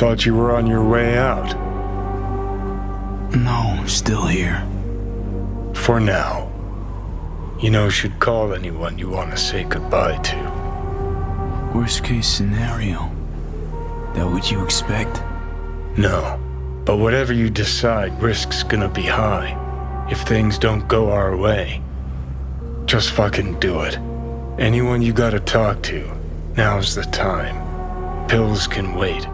thought you were on your way out. No, still here. For now. You should call anyone you want to say goodbye to. Worst case scenario. That what you expect? No. But whatever you decide, risk's gonna be high. If things don't go our way. Just fucking do it. Anyone you gotta talk to, now's the time. Pills can wait.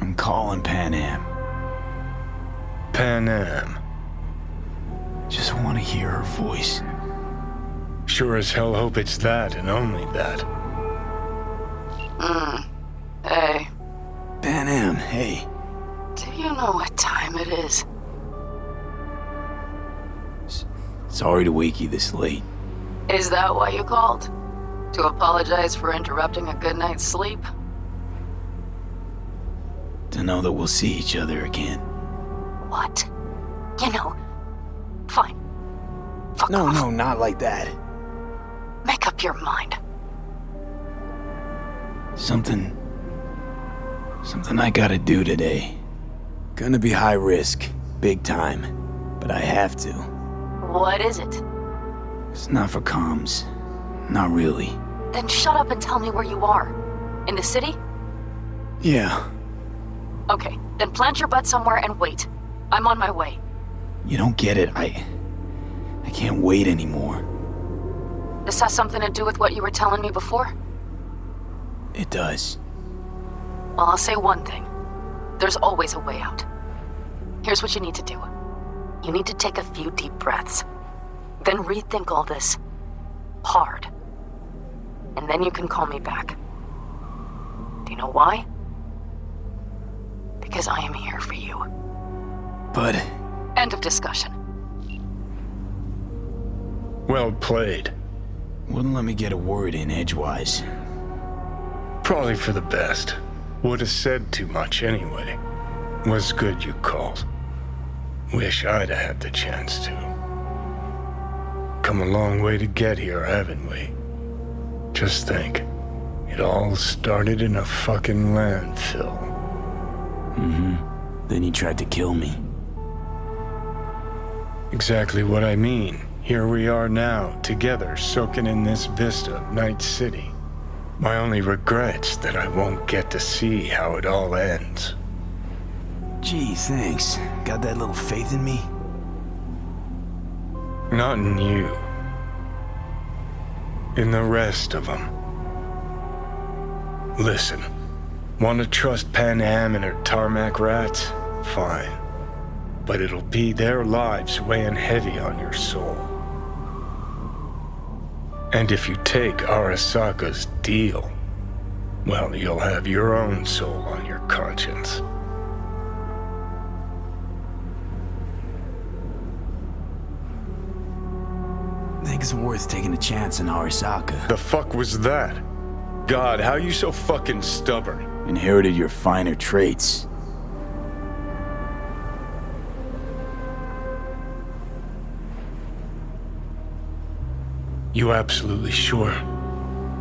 I'm calling Pan Am. Pan Am. Just want to hear her voice. Sure as hell hope it's that and only that. Hey. Pan Am, hey. Do you know what time it is? Sorry to wake you this late. Is that why you called? To apologize for interrupting a good night's sleep? To know that we'll see each other again. What? Fine. Fuck off. No, not like that. Make up your mind. Something I gotta do today. Gonna be high risk, big time, but I have to. What is it? It's not for comms. Not really. Then shut up and tell me where you are. In the city? Yeah. Okay, then plant your butt somewhere and wait. I'm on my way. You don't get it. I can't wait anymore. This has something to do with what you were telling me before? It does. Well, I'll say one thing. There's always a way out. Here's what you need to do. You need to take a few deep breaths. Then rethink all this. Hard. And then you can call me back. Do you know why? Because I am here for you. But... End of discussion. Well played. Wouldn't let me get a word in edgewise. Probably for the best. Would have said too much anyway. Was good you called. Wish I'd have had the chance to. Come a long way to get here, haven't we? Just think. It all started in a fucking landfill. Then he tried to kill me. Exactly what I mean. Here we are now, together, soaking in this vista of Night City. My only regret's that I won't get to see how it all ends. Gee, thanks. Got that little faith in me? Not in you. In the rest of them. Listen, want to trust Pan Am and her tarmac rats? Fine. But it'll be their lives weighing heavy on your soul. And if you take Arasaka's deal, well, you'll have your own soul on your conscience. Think it's worth taking a chance on Arasaka. The fuck was that? God, how you so fucking stubborn? Inherited your finer traits. You absolutely sure?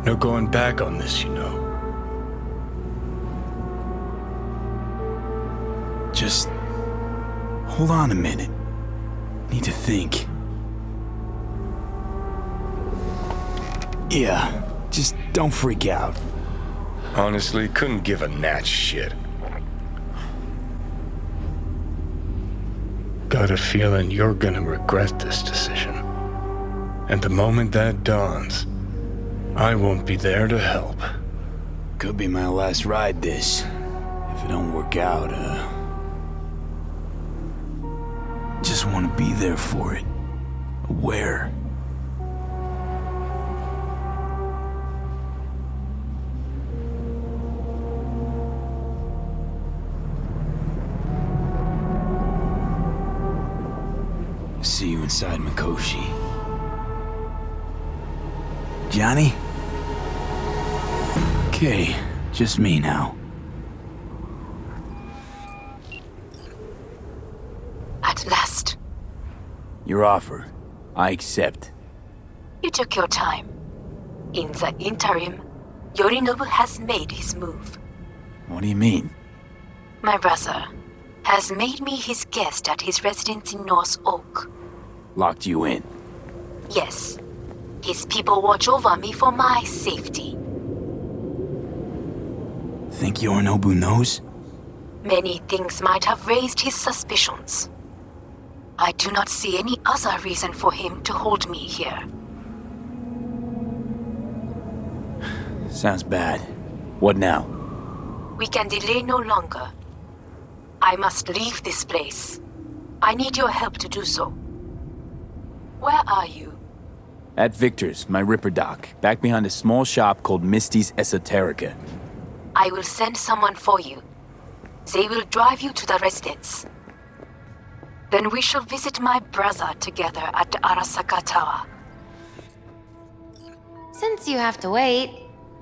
No going back on this, you know. Just... hold on a minute. Need to think. Yeah, just don't freak out. Honestly, couldn't give a gnat's shit. Got a feeling you're gonna regret this decision. And the moment that dawns, I won't be there to help. Could be my last ride this. If it don't work out, just want to be there for it. Aware. See you inside Mikoshi. Johnny? Okay, just me now. At last. Your offer. I accept. You took your time. In the interim, Yorinobu has made his move. What do you mean? My brother has made me his guest at his residence in North Oak. Locked you in. Yes. His people watch over me for my safety. Think Yorinobu knows? Many things might have raised his suspicions. I do not see any other reason for him to hold me here. Sounds bad. What now? We can delay no longer. I must leave this place. I need your help to do so. Where are you? At Victor's, my Ripper dock, back behind a small shop called Misty's Esoterica. I will send someone for you. They will drive you to the residence. Then we shall visit my brother together at the Arasaka Tower. Since you have to wait,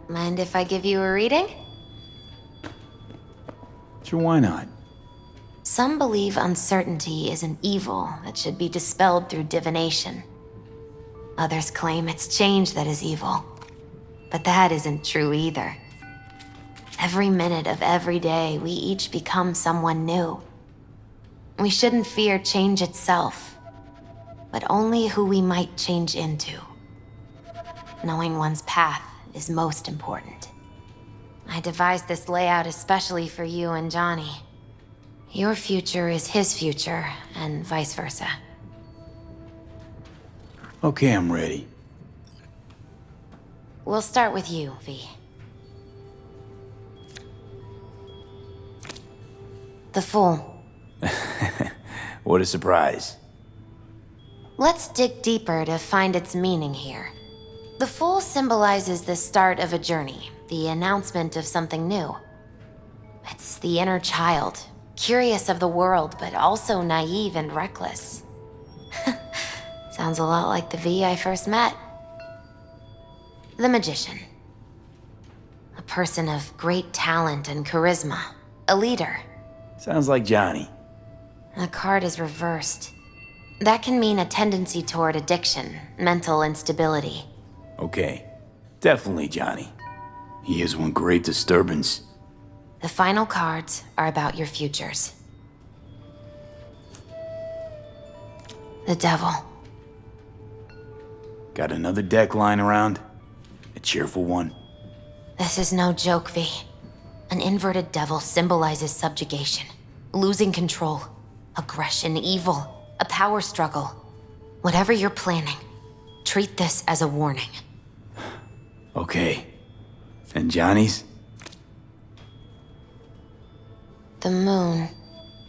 mind if I give you a reading? Sure, why not? Some believe uncertainty is an evil that should be dispelled through divination. Others claim it's change that is evil. But that isn't true either. Every minute of every day, we each become someone new. We shouldn't fear change itself, but only who we might change into. Knowing one's path is most important. I devised this layout especially for you and Johnny. Your future is his future, and vice versa. Okay, I'm ready. We'll start with you, V. The Fool. What a surprise. Let's dig deeper to find its meaning here. The Fool symbolizes the start of a journey, the announcement of something new. It's the inner child, curious of the world, but also naive and reckless. Sounds a lot like the V I first met. The Magician. A person of great talent and charisma. A leader. Sounds like Johnny. The card is reversed. That can mean a tendency toward addiction, mental instability. Okay, definitely Johnny. He is one great disturbance. The final cards are about your futures. The Devil. Got another deck lying around? A cheerful one? This is no joke, V. An inverted devil symbolizes subjugation, losing control, aggression, evil, a power struggle. Whatever you're planning, treat this as a warning. Okay. And Johnny's? The Moon.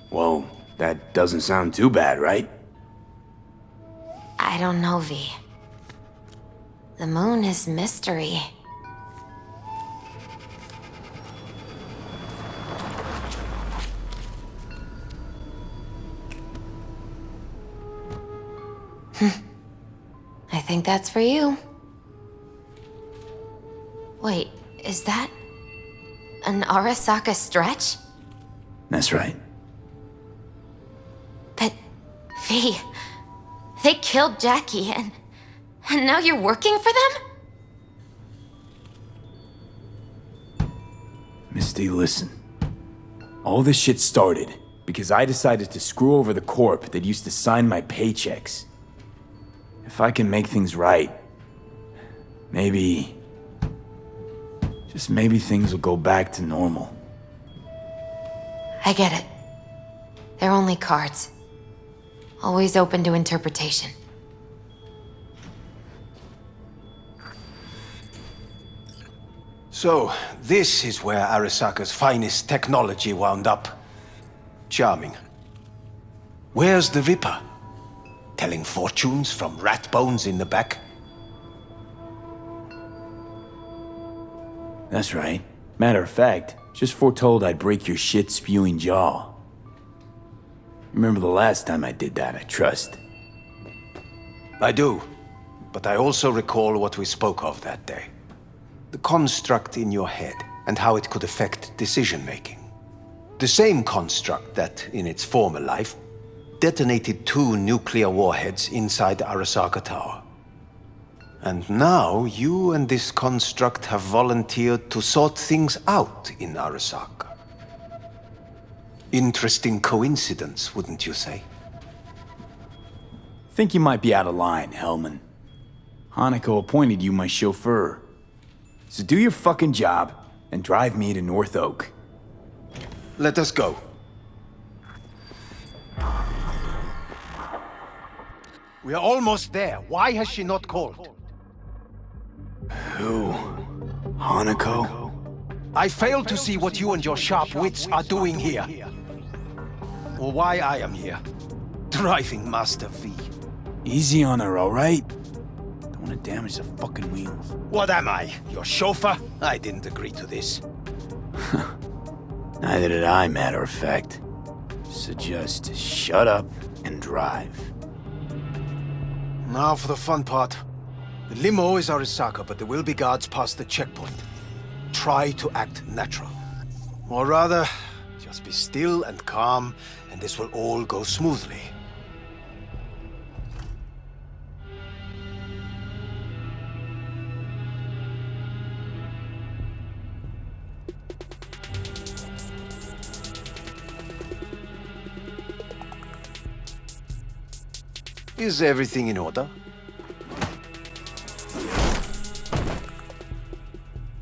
Whoa, that doesn't sound too bad, right? I don't know, V. The Moon is mystery. I think that's for you. Wait, is that an Arasaka stretch? That's right. But, V, they killed Jackie and now you're working for them? Misty, listen. All this shit started because I decided to screw over the corp that used to sign my paychecks. If I can make things right, maybe... just maybe things will go back to normal. I get it. They're only cards. Always open to interpretation. So, this is where Arasaka's finest technology wound up. Charming. Where's the Ripper? Telling fortunes from rat bones in the back? That's right. Matter of fact, just foretold I'd break your shit-spewing jaw. Remember the last time I did that, I trust. I do. But I also recall what we spoke of that day. The construct in your head, and how it could affect decision-making. The same construct that, in its former life, detonated 2 nuclear warheads inside the Arasaka Tower. And now you and this construct have volunteered to sort things out in Arasaka. Interesting coincidence, wouldn't you say? Think you might be out of line, Hellman. Hanako appointed you my chauffeur. So do your fucking job and drive me to North Oak. Let us go. We are almost there. Why has she not called? Who? Hanako? I fail to see what you and your sharp wits are doing here. Or why I am here. Driving Master V. Easy on her, alright? Don't want to damage the fucking wheels. What am I? Your chauffeur? I didn't agree to this. Neither did I, matter of fact. So just shut up and drive. Now for the fun part. The limo is Arasaka, but there will be guards past the checkpoint. Try to act natural. Or rather, just be still and calm, and this will all go smoothly. Is everything in order?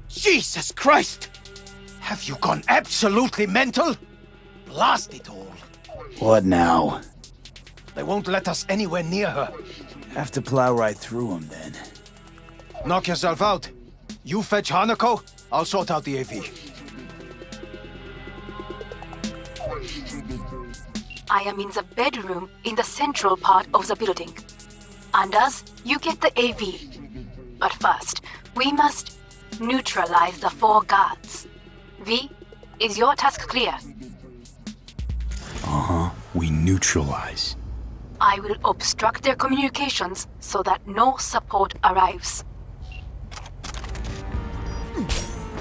Jesus Christ! Have you gone absolutely mental? Blast it all. What now? They won't let us anywhere near her. Have to plow right through them then. Knock yourself out. You fetch Hanako, I'll sort out the AV. I am in the bedroom in the central part of the building. Anders, you get the AV. But first, we must neutralize the 4 guards. V, is your task clear? We neutralize. I will obstruct their communications so that no support arrives.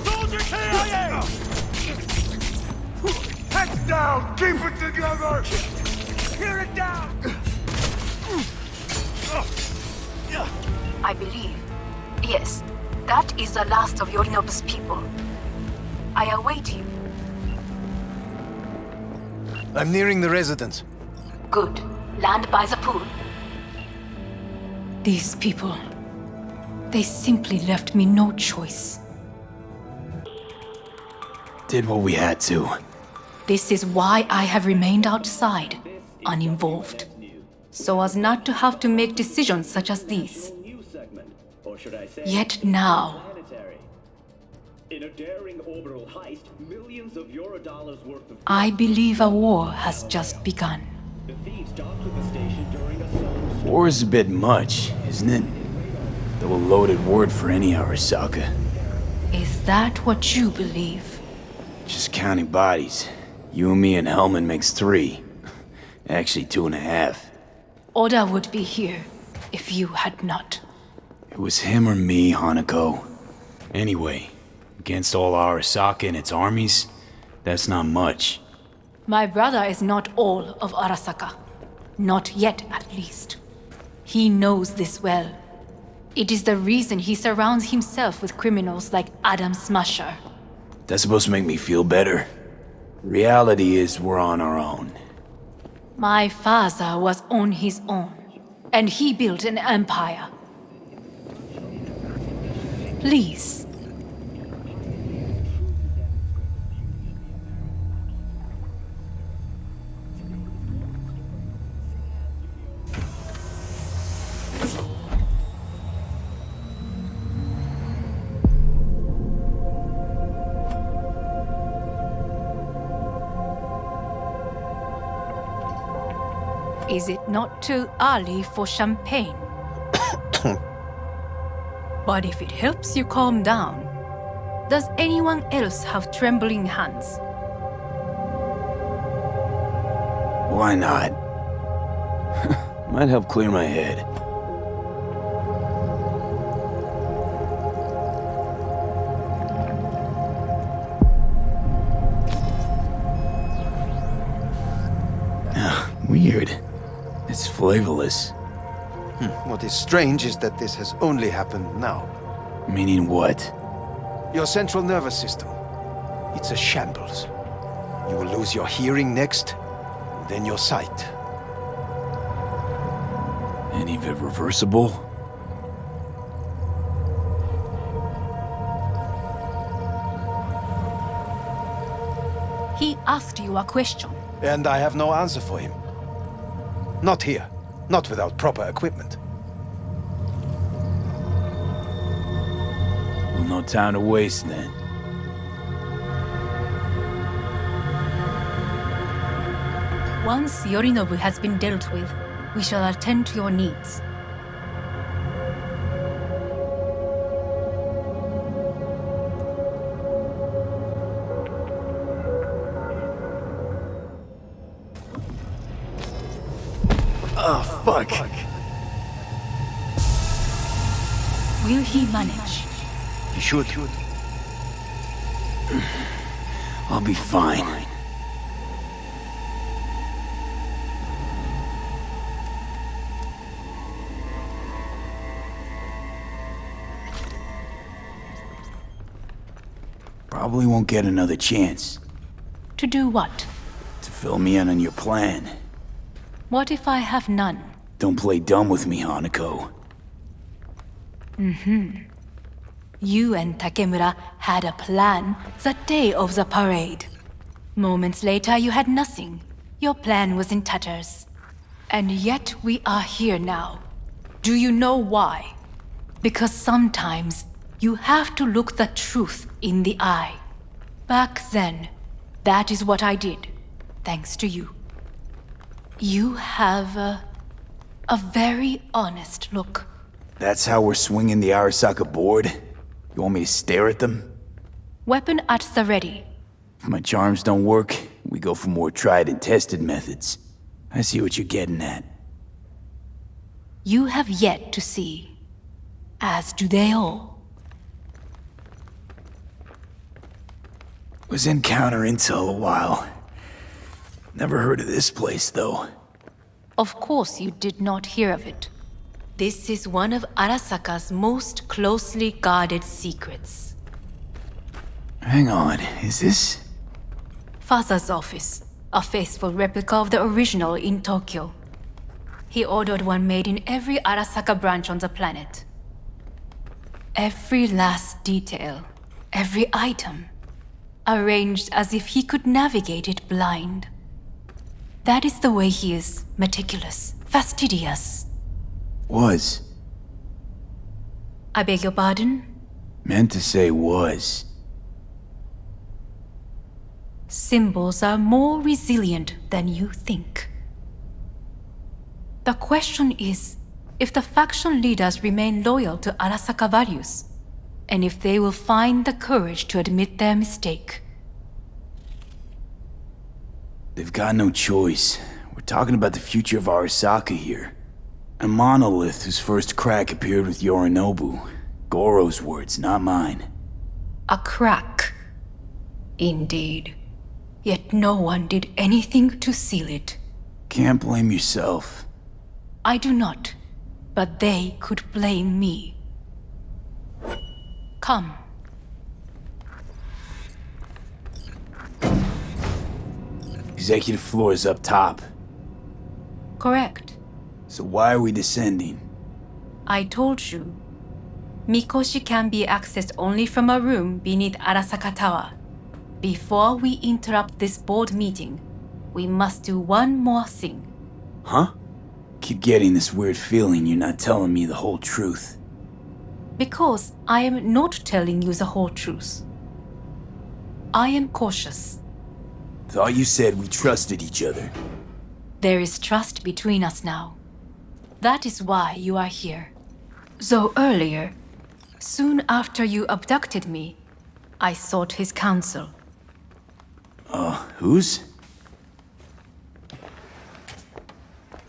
Soldier KIA! Heads down! Keep it together! Tear it down! I believe, yes, that is the last of Yorinobu's people. I await you. I'm nearing the residence. Good. Land by the pool. These people, they simply left me no choice. Did what we had to. This is why I have remained outside, uninvolved. So as not to have to make decisions such as these. Yet now, in a daring orbital heist, millions of Eurodollars worth of I believe a war has just begun. the thieves docked with the station during a song. War is a bit much, isn't it? Though a loaded word for any Arasaka. Is that what you believe? Just counting bodies. You and me and Hellman makes 3. Actually 2.5. Oda would be here if you had not. It was him or me, Hanako. Anyway, against all Arasaka and its armies, that's not much. My brother is not all of Arasaka. Not yet, at least. He knows this well. It is the reason he surrounds himself with criminals like Adam Smasher. That's supposed to make me feel better. Reality is we're on our own. My father was on his own, and he built an empire. Please. Is it not too early for champagne? But if it helps you calm down, does anyone else have trembling hands? Why not? Might help clear my head. Weird. It's flavorless. What is strange is that this has only happened now. Meaning what? Your central nervous system. It's a shambles. You will lose your hearing next, then your sight. Any of it reversible? He asked you a question. And I have no answer for him. Not here. Not without proper equipment. Well, no time to waste then. Once Yorinobu has been dealt with, we shall attend to your needs. Oh, fuck. Will he manage? He should. I'll be fine. Probably won't get another chance To do what? to fill me in on your plan. What if I have none? Don't play dumb with me, Hanako. You and Takemura had a plan the day of the parade. Moments later, you had nothing. Your plan was in tatters. And yet we are here now. Do you know why? Because sometimes you have to look the truth in the eye. Back then, that is what I did, thanks to you. You have a very honest look. That's how we're swinging the Arasaka board? You want me to stare at them? Weapon at the ready. If my charms don't work, we go for more tried and tested methods. I see what you're getting at. You have yet to see, as do they all. Was in counter intel a while. Never heard of this place, though. Of course you did not hear of it. This is one of Arasaka's most closely guarded secrets. Hang on, is this? Father's office, a faithful replica of the original in Tokyo. He ordered one made in every Arasaka branch on the planet. Every last detail, every item, arranged as if he could navigate it blind. That is the way he is, meticulous, fastidious. Was. I beg your pardon? Meant to say was. Symbols are more resilient than you think. The question is if the faction leaders remain loyal to Arasaka values, and if they will find the courage to admit their mistake. They've got no choice. We're talking about the future of Arasaka here. A monolith whose first crack appeared with Yorinobu. Goro's words, not mine. A crack. Indeed. Yet no one did anything to seal it. Can't blame yourself. I do not, but they could blame me. Come. Executive floor is up top. Correct. So why are we descending? I told you. Mikoshi can be accessed only from a room beneath Arasaka Tower. Before we interrupt this board meeting, we must do one more thing. Huh? Keep getting this weird feeling you're not telling me the whole truth. Because I am not telling you the whole truth. I am cautious. Thought you said we trusted each other. There is trust between us now. That is why you are here. Though earlier, soon after you abducted me, I sought his counsel. Whose?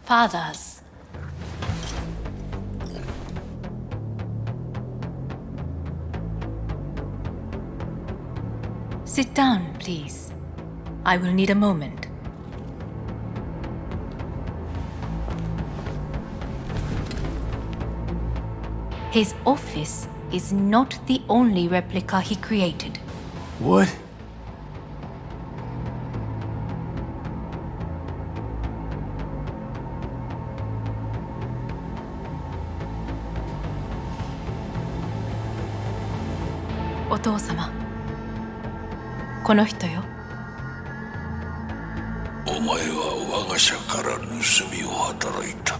Father's. Sit down, please. I will need a moment. His office is not the only replica he created. What? Otou-sama. この人よ。お前は我が社から盗みを働いた。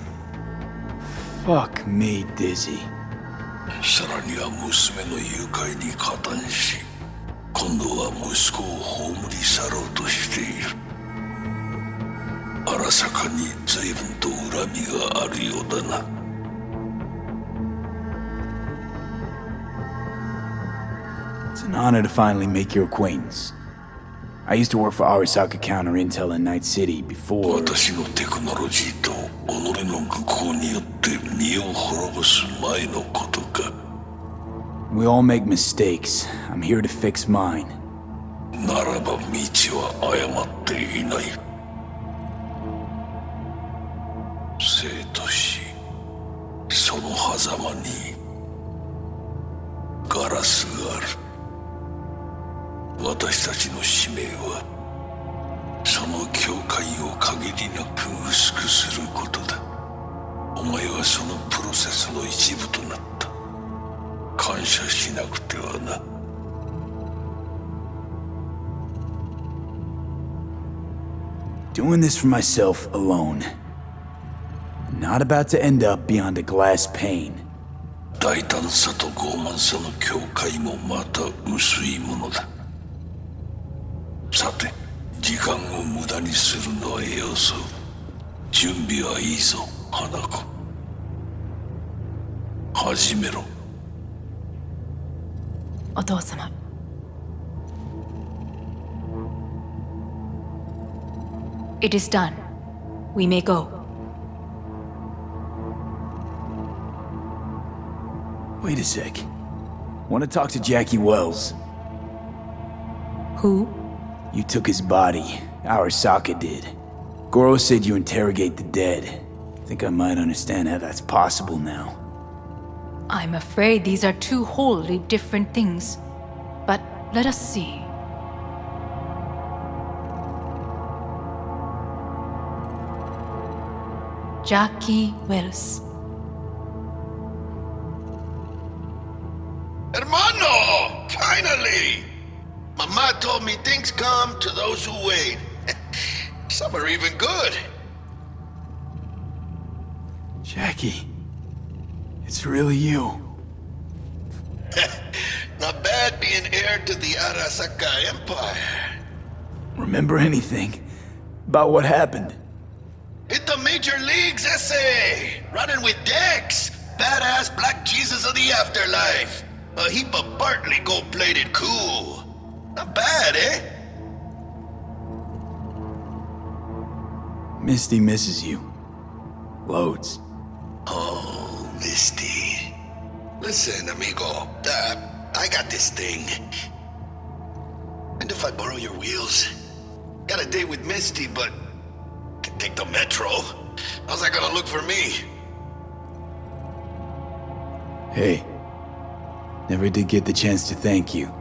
Fuck me, Dizzy. さらには娘の誘拐に加担し、今度は息子を葬り去ろうとしている。荒坂に随分と恨みがあるようだな。It's an honor to finally make your acquaintance. I used to work for Arasaka Counter Intel in Night City before... 私のテクノロジーと己の愚行によって身を滅ぼす前のことか。We all make mistakes. I'm here to fix mine. ならば道は誤っていない。生と死、その狭間にガラスがある。私たちの使命はその境界を限りなく薄くすることだ。お前はそのプロセスの一部となった。感謝しなくてはな。Doing this for myself alone. Not about to end up beyond a glass pane. 大胆さと傲慢さの境界もまた薄いものだ。さて、時間を無駄にするのはよそう。準備はいいぞ、花子。始めろ。お父様。It is done. We may go. Wait a sec. Want to talk to Jackie Wells. Who? You took his body. Arasaka did. Goro said you interrogate the dead. Think I might understand how that's possible now. I'm afraid these are two wholly different things. But let us see. Jackie Wells. Hermano! Finally! Mama told me things come to those who wait. Some are even good. Jackie. It's really you. Not bad being heir to the Arasaka Empire. Remember anything about what happened? Hit the major leagues, essay! Running with Dex! Badass Black Jesus of the afterlife! A heap of Bartley gold-plated cool. Not bad, eh? Misty misses you. Loads. Oh, Misty. Listen, amigo. I got this thing. And if I borrow your wheels? Got a date with Misty, but can take the metro. How's that gonna look for me? Hey. Never did get the chance to thank you.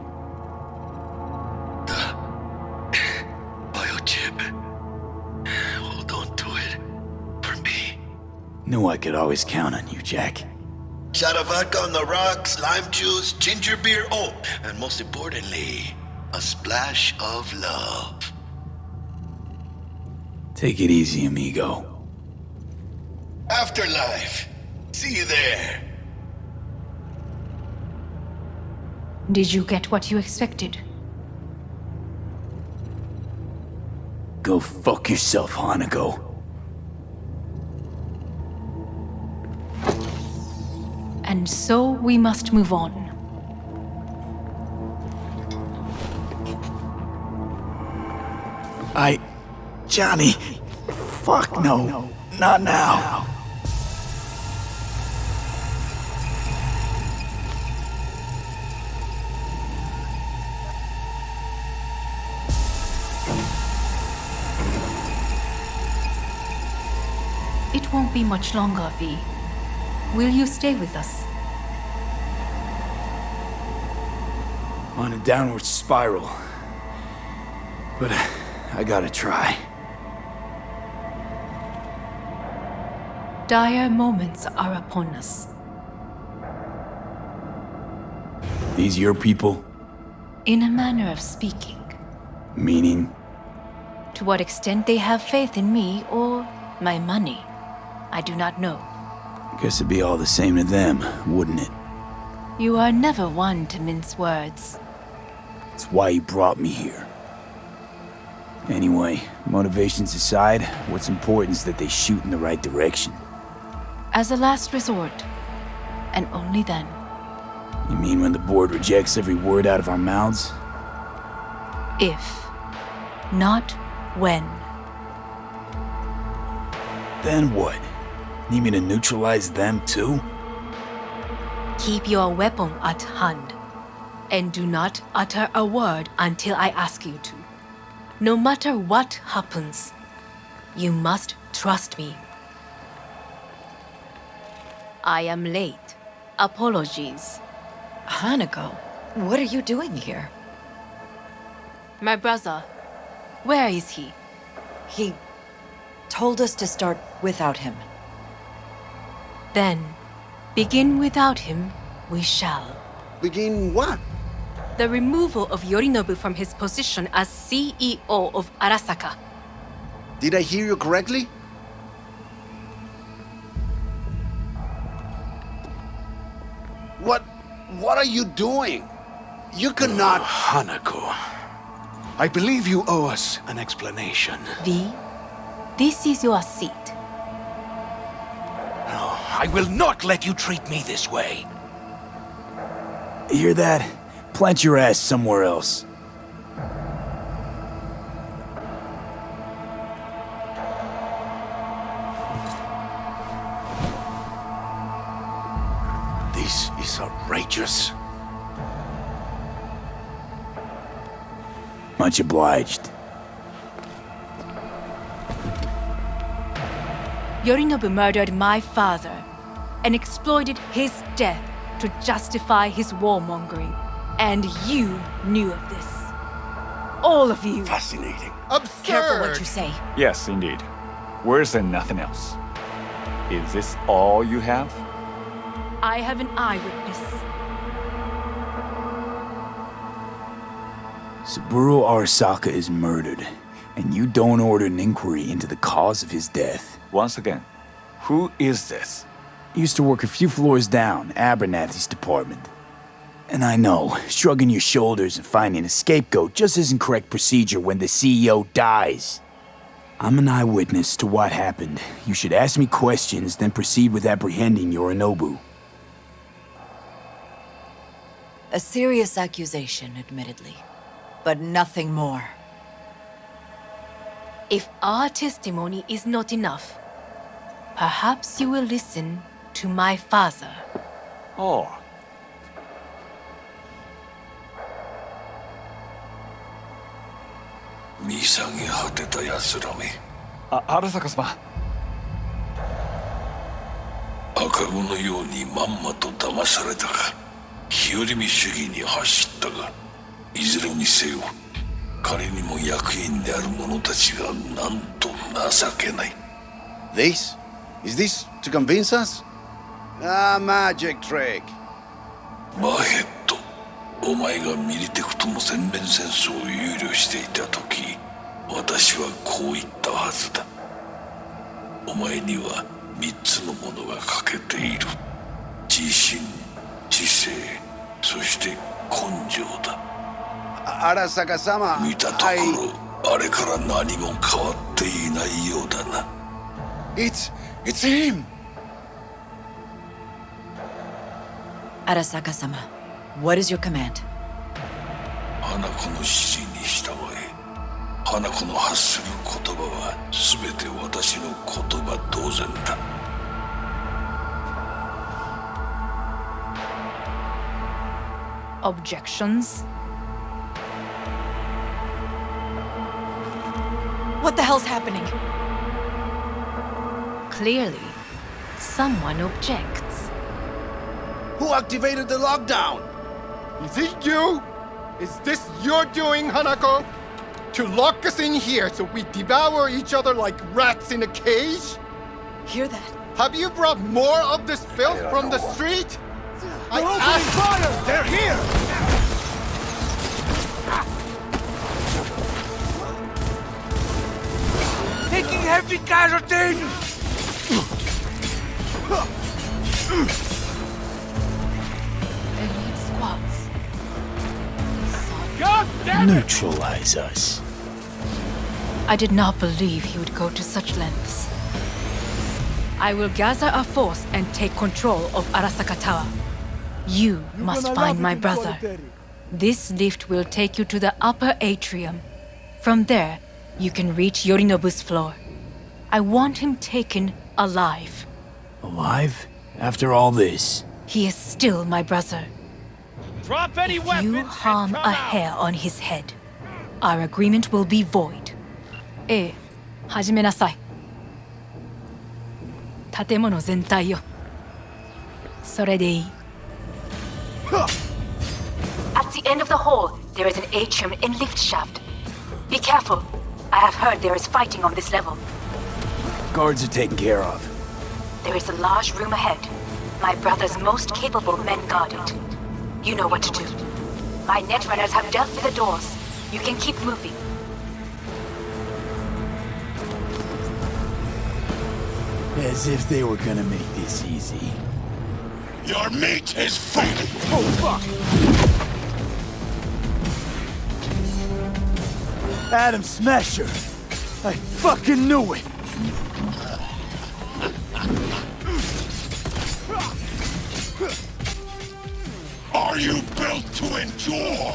Biochip. Hold on to it. For me. Knew I could always count on you, Jack. Shot of vodka on the rocks, lime juice, ginger beer, oh, and most importantly, a splash of love. Take it easy, amigo. Afterlife. See you there. Did you get what you expected? Go fuck yourself, Hanako. And so we must move on. Johnny. Fuck no. Not now. It won't be much longer, V. Will you stay with us? On a downward spiral. But I gotta try. Dire moments are upon us. These your people? In a manner of speaking. Meaning? To what extent they have faith in me or my money, I do not know. Guess it'd be all the same to them, wouldn't it? You are never one to mince words. It's why you brought me here. Anyway, motivations aside, what's important is that they shoot in the right direction. As a last resort, and only then. You mean when the board rejects every word out of our mouths? If, not when. Then what? Need me to neutralize them too? Keep your weapon at hand, and do not utter a word until I ask you to. No matter what happens, you must trust me. I am late. Apologies. Hanako, what are you doing here? My brother, where is he? He told us to start without him. Then, begin without him, we shall. Begin what? The removal of Yorinobu from his position as CEO of Arasaka. Did I hear you correctly? What are you doing? You cannot... Hanako, I believe you owe us an explanation. V, this is your seat. No, I will not let you treat me this way. Hear that? Plant your ass somewhere else. This is outrageous. Much obliged. Yorinobu murdered my father and exploited his death to justify his warmongering. And you knew of this. All of you. Fascinating. Absurd! Careful what you say. Yes, indeed. Worse than nothing else. Is this all you have? I have an eyewitness. Saburo Arasaka is murdered, and you don't order an inquiry into the cause of his death. Once again, who is this? Used to work a few floors down, Abernathy's department. And I know, shrugging your shoulders and finding a scapegoat just isn't correct procedure when the CEO dies. I'm an eyewitness to what happened. You should ask me questions, then proceed with apprehending Yorinobu. A serious accusation, admittedly, but nothing more. If our testimony is not enough, perhaps you will listen to my father. Oh. Arasaka様。赤子のようにまんまと騙されたか、日和見主義に走ったが、いずれにせよ、彼にも役員である者たちがなんと情けない。This? Is this to convince us? Ah, magic trick. バヘッド、お前がミリテクとの全面戦争を憂慮していた時、私はこう言ったはずだ。お前には3つのものが欠けている。自信、知性、そして根性だ。Arasaka-sama, 見たところ、あれから何も変わっていないようだな。It's him! Arasaka-sama, what is your command? 花子の指示に従え。花子の発する言葉は全て私の言葉同然だ。Objections? What the hell's happening? Clearly, someone objects. Who activated the lockdown? Is it you? Is this your doing, Hanako? To lock us in here so we devour each other like rats in a cage? Hear that? Have you brought more of this filth from the street? I asked fire! They're here! Taking heavy casualties! Elite squads. God damn it! Neutralize us. I did not believe he would go to such lengths. I will gather a force and take control of Arasaka Tower. You must find my brother. This lift will take you to the upper atrium. From there, you can reach Yorinobu's floor. I want him taken alive. Alive? After all this? He is still my brother. Drop any If weapons you and harm come a out. hair on his head, our agreement will be void. 始めなさい。建物全体よ。それでいい。At the end of the hall, there is an atrium in lift shaft. Be careful. I have heard there is fighting on this level. Guards are taken care of. There is a large room ahead. My brother's most capable men guard it. You know what to do. My netrunners have dealt with the doors. You can keep moving. As if they were gonna make this easy. Your mate is fake! Oh, fuck! Adam Smasher! I fucking knew it! Are you built to endure?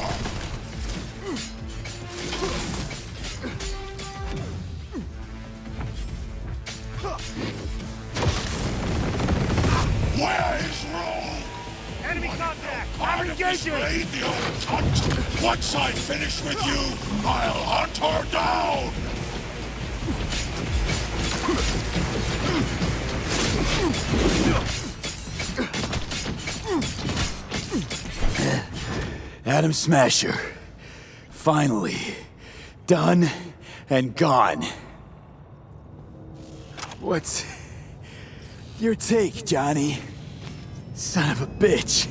Where is Rome? Enemy contact! I'm engaging! The old cunt. Once I finish with you, I'll hunt her down! Adam Smasher. Finally. Done and gone. What's your take, Johnny? Son of a bitch.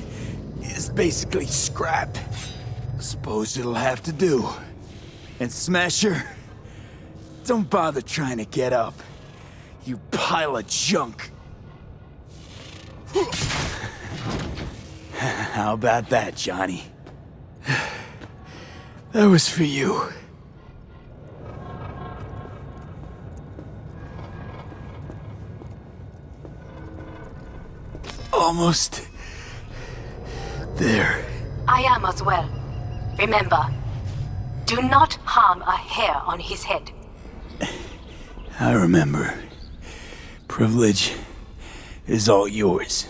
It's basically scrap. Suppose it'll have to do. And Smasher, don't bother trying to get up. You pile of junk. How about that, Johnny? That was for you. Almost there. I am as well. Remember, do not harm a hair on his head. I remember. Privilege is all yours.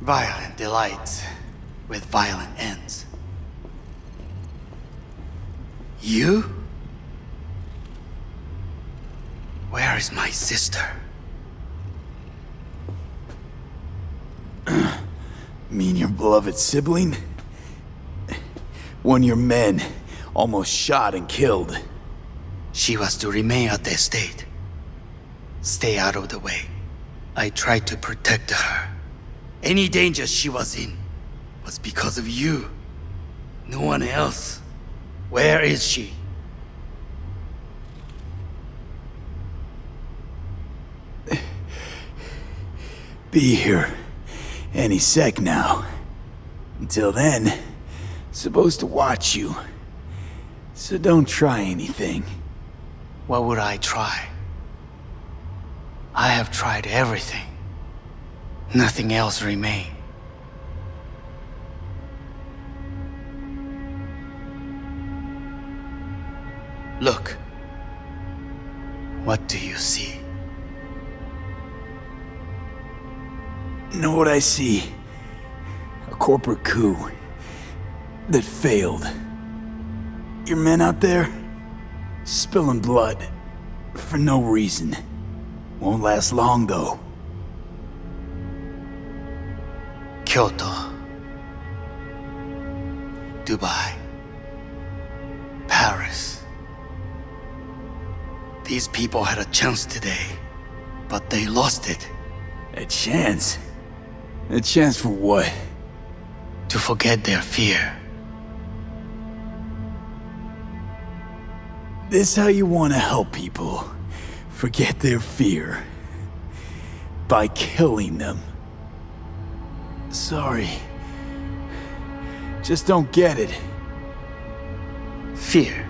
Violent delights with violent ends. You? Where is my sister? Mean your beloved sibling? One your men almost shot and killed. She was to remain at the estate. Stay out of the way. I tried to protect her. Any danger she was in was because of you. No one else. Where is she? Be here any sec now. Until then, supposed to watch you. So don't try anything. What would I try? I have tried everything. Nothing else remains. Look. What do you see? Know what I see? A corporate coup that failed. Your men out there, spilling blood for no reason. Won't last long though. Kyoto, Dubai, Paris. These people had a chance today, but they lost it. A chance? A chance for what? To forget their fear. This how you want to help people forget their fear? By killing them? Sorry. Just don't get it. Fear.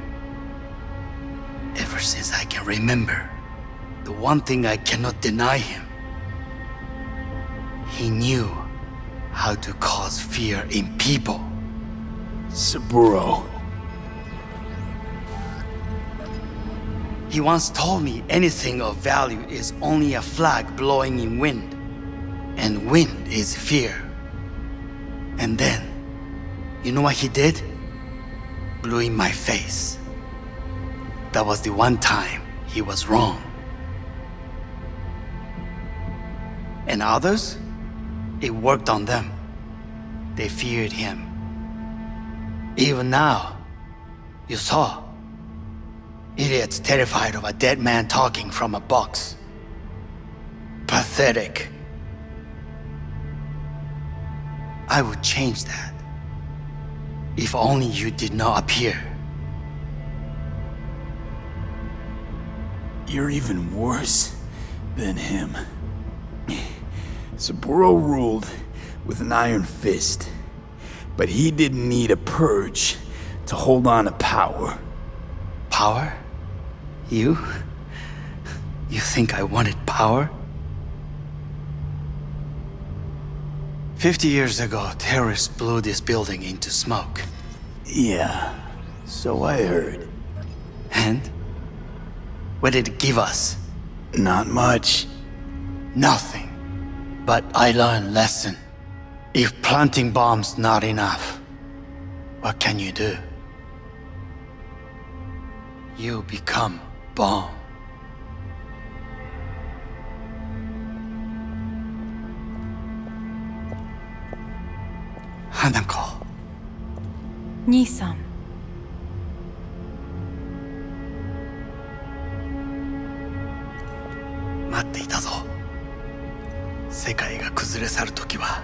Ever since I can remember, the one thing I cannot deny him. He knew how to cause fear in people. Saburo. He once told me anything of value is only a flag blowing in wind, and wind is fear. And then, you know what he did? Blew in my face. That was the one time he was wrong. And others? It worked on them. They feared him. Even now, you saw. Idiots terrified of a dead man talking from a box. Pathetic. I would change that. If only you did not appear. You're even worse than him. Saburo ruled with an iron fist, but he didn't need a purge to hold on to power. Power? You? You think I wanted power? 50 years ago, terrorists blew this building into smoke. Yeah, so I heard. And? What did it give us? Not much. Nothing. But I learned a lesson. If planting bombs not enough, what can you do? You become bomb. Hanako. 兄さん。待っていたぞ。世界が崩れ去るときは、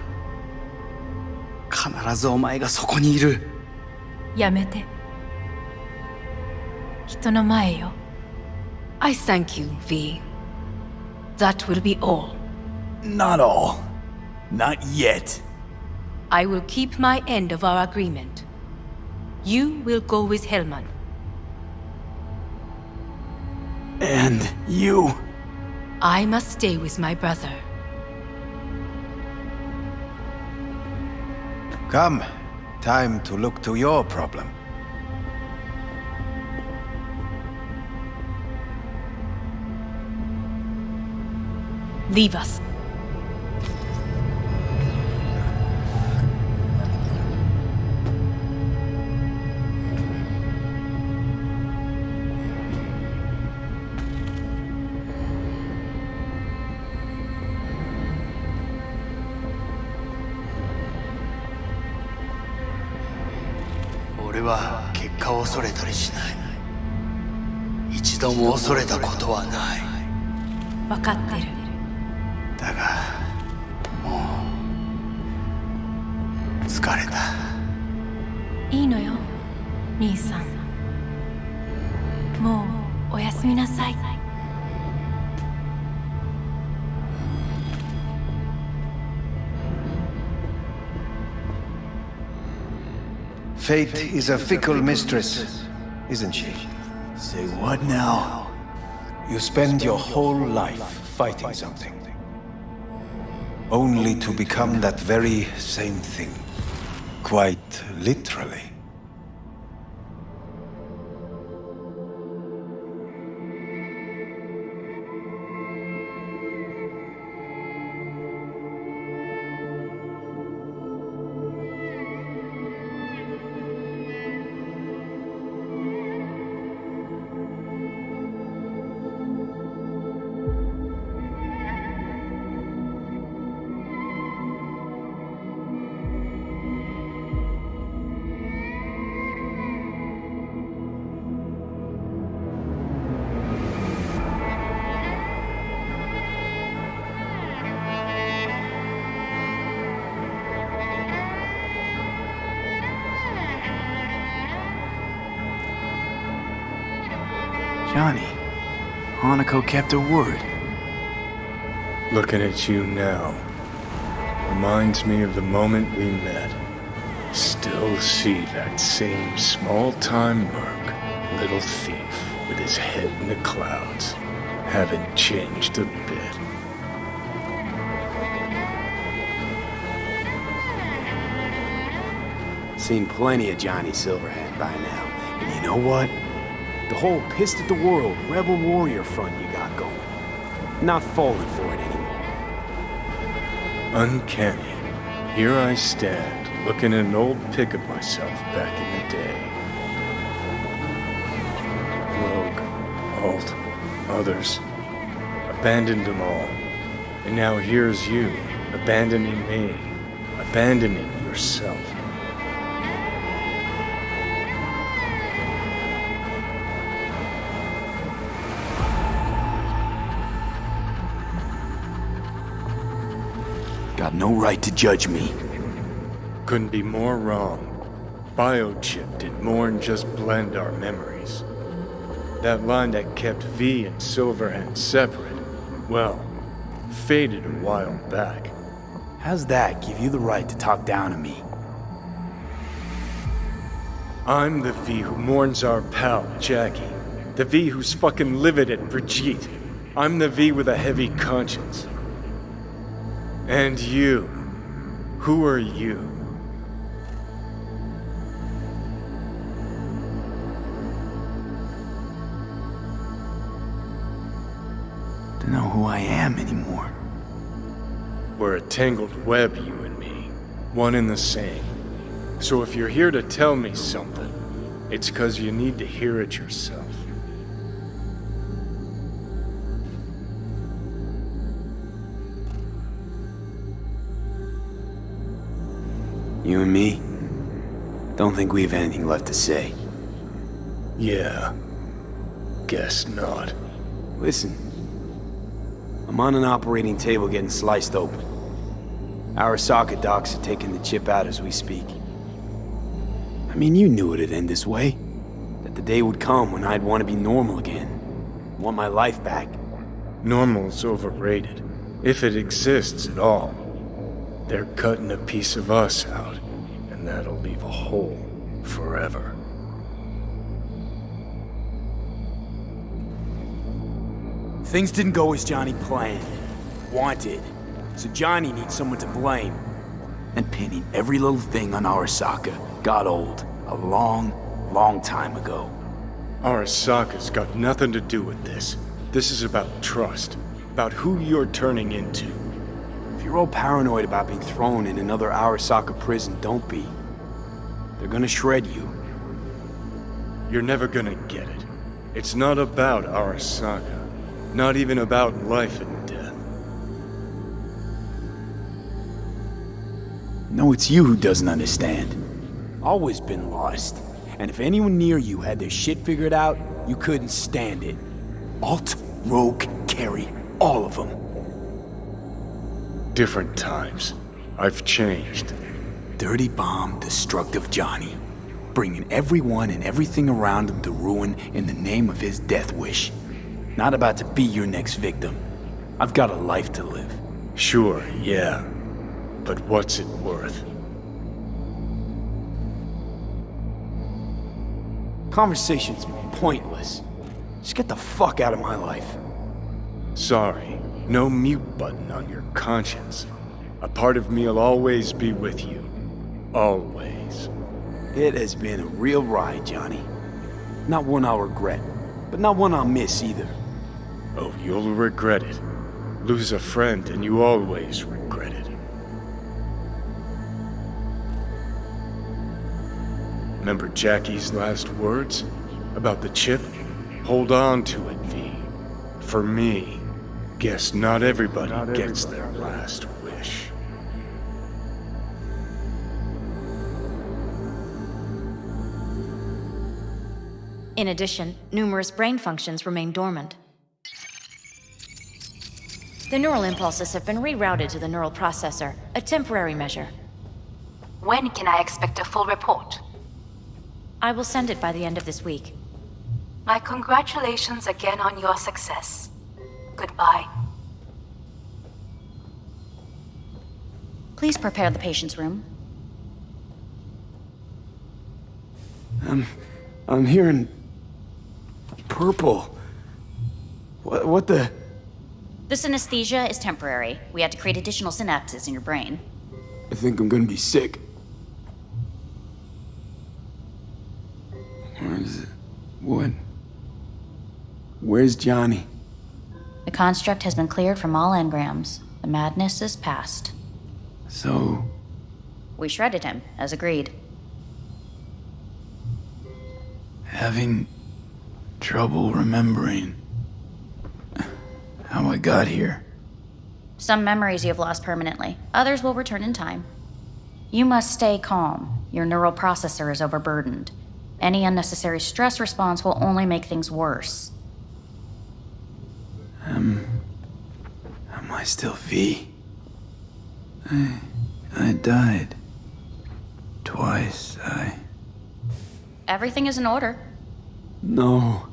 必ずお前がそこにいる。やめて。人の前よ。I thank you, V. That will be all. Not all. Not yet. I will keep my end of our agreement. You will go with Hellman. And you? I must stay with my brother. Come. Time to look to your problem. Leave us. I 俺は結果を恐れたりしない。一度も恐れたことはない。分かってる。だが、もう疲れた。いいのよ、兄さん。もうおやすみなさい。Fate is a fickle mistress, isn't she? Say what now? You spend your whole life fighting something, only to become that very same thing, quite literally. Johnny, Hanako kept her word. Looking at you now reminds me of the moment we met. Still see that same small-time merc, little thief with his head in the clouds. Haven't changed a bit. Seen plenty of Johnny Silverhand by now. And you know what? The whole pissed at the world, rebel warrior front you got going. Not falling for it anymore. Uncanny. Here I stand, looking at an old pic of myself back in the day. Rogue, Alt, others. Abandoned them all. And now here's you, abandoning me. Abandoning yourself. Got no right to judge me. Couldn't be more wrong. Biochip did more than just blend our memories. That line that kept V and Silverhand separate, well, faded a while back. How's that give you the right to talk down to me? I'm the V who mourns our pal, Jackie. The V who's fucking livid at Brigitte. I'm the V with a heavy conscience. And you. Who are you? Don't know who I am anymore. We're a tangled web, you and me. One and the same. So if you're here to tell me something, it's 'cause you need to hear it yourself. You and me? Don't think we have anything left to say. Yeah. Guess not. Listen. I'm on an operating table getting sliced open. Arasaka docs are taking the chip out as we speak. I mean, you knew it'd end this way. That the day would come when I'd want to be normal again. Want my life back. Normal's overrated. If it exists at all. They're cutting a piece of us out, and that'll leave a hole forever. Things didn't go as Johnny planned, wanted. So Johnny needs someone to blame. And pinning every little thing on Arasaka got old a long, long time ago. Arasaka's got nothing to do with this. This is about trust, about who you're turning into. If you're all paranoid about being thrown in another Arasaka prison, don't be. They're gonna shred you. You're never gonna get it. It's not about Arasaka. Not even about life and death. No, it's you who doesn't understand. Always been lost. And if anyone near you had their shit figured out, you couldn't stand it. Alt, Rogue, Carry, all of them. Different times. I've changed. Dirty bomb, destructive Johnny. Bringing everyone and everything around him to ruin in the name of his death wish. Not about to be your next victim. I've got a life to live. Sure, yeah. But what's it worth? Conversation's pointless. Just get the fuck out of my life. Sorry, no mute button on your conscience. A part of me'll always be with you. Always. It has been a real ride, Johnny. Not one I'll regret, but not one I'll miss either. Oh, you'll regret it. Lose a friend and you always regret it. Remember Jackie's last words? About the chip? Hold on to it, V. For me, guess not everybody gets their last wish. In addition, numerous brain functions remain dormant. The neural impulses have been rerouted to the neural processor, a temporary measure. When can I expect a full report? I will send it by the end of this week. My congratulations again on your success. Goodbye. Please prepare the patient's room. I'm hearing purple. What the? This anesthesia is temporary. We had to create additional synapses in your brain. I think I'm gonna be sick. Where is it? What? Where's Johnny? The construct has been cleared from all engrams. The madness is past. So? We shredded him, as agreed. Having trouble remembering how I got here. Some memories you have lost permanently. Others will return in time. You must stay calm. Your neural processor is overburdened. Any unnecessary stress response will only make things worse. Am I still V? I died. Twice, Everything is in order. No.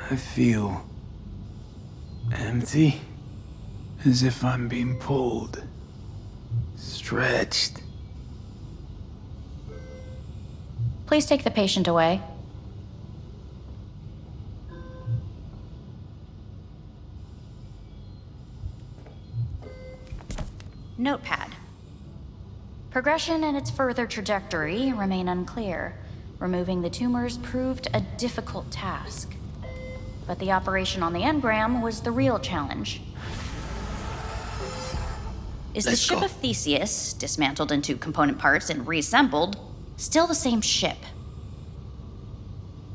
I feel empty. As if I'm being pulled. Stretched. Please take the patient away. Notepad. Progression and its further trajectory remain unclear. Removing the tumors proved a difficult task. But the operation on the engram was the real challenge. Is the ship of Theseus, dismantled into component parts and reassembled, still the same ship?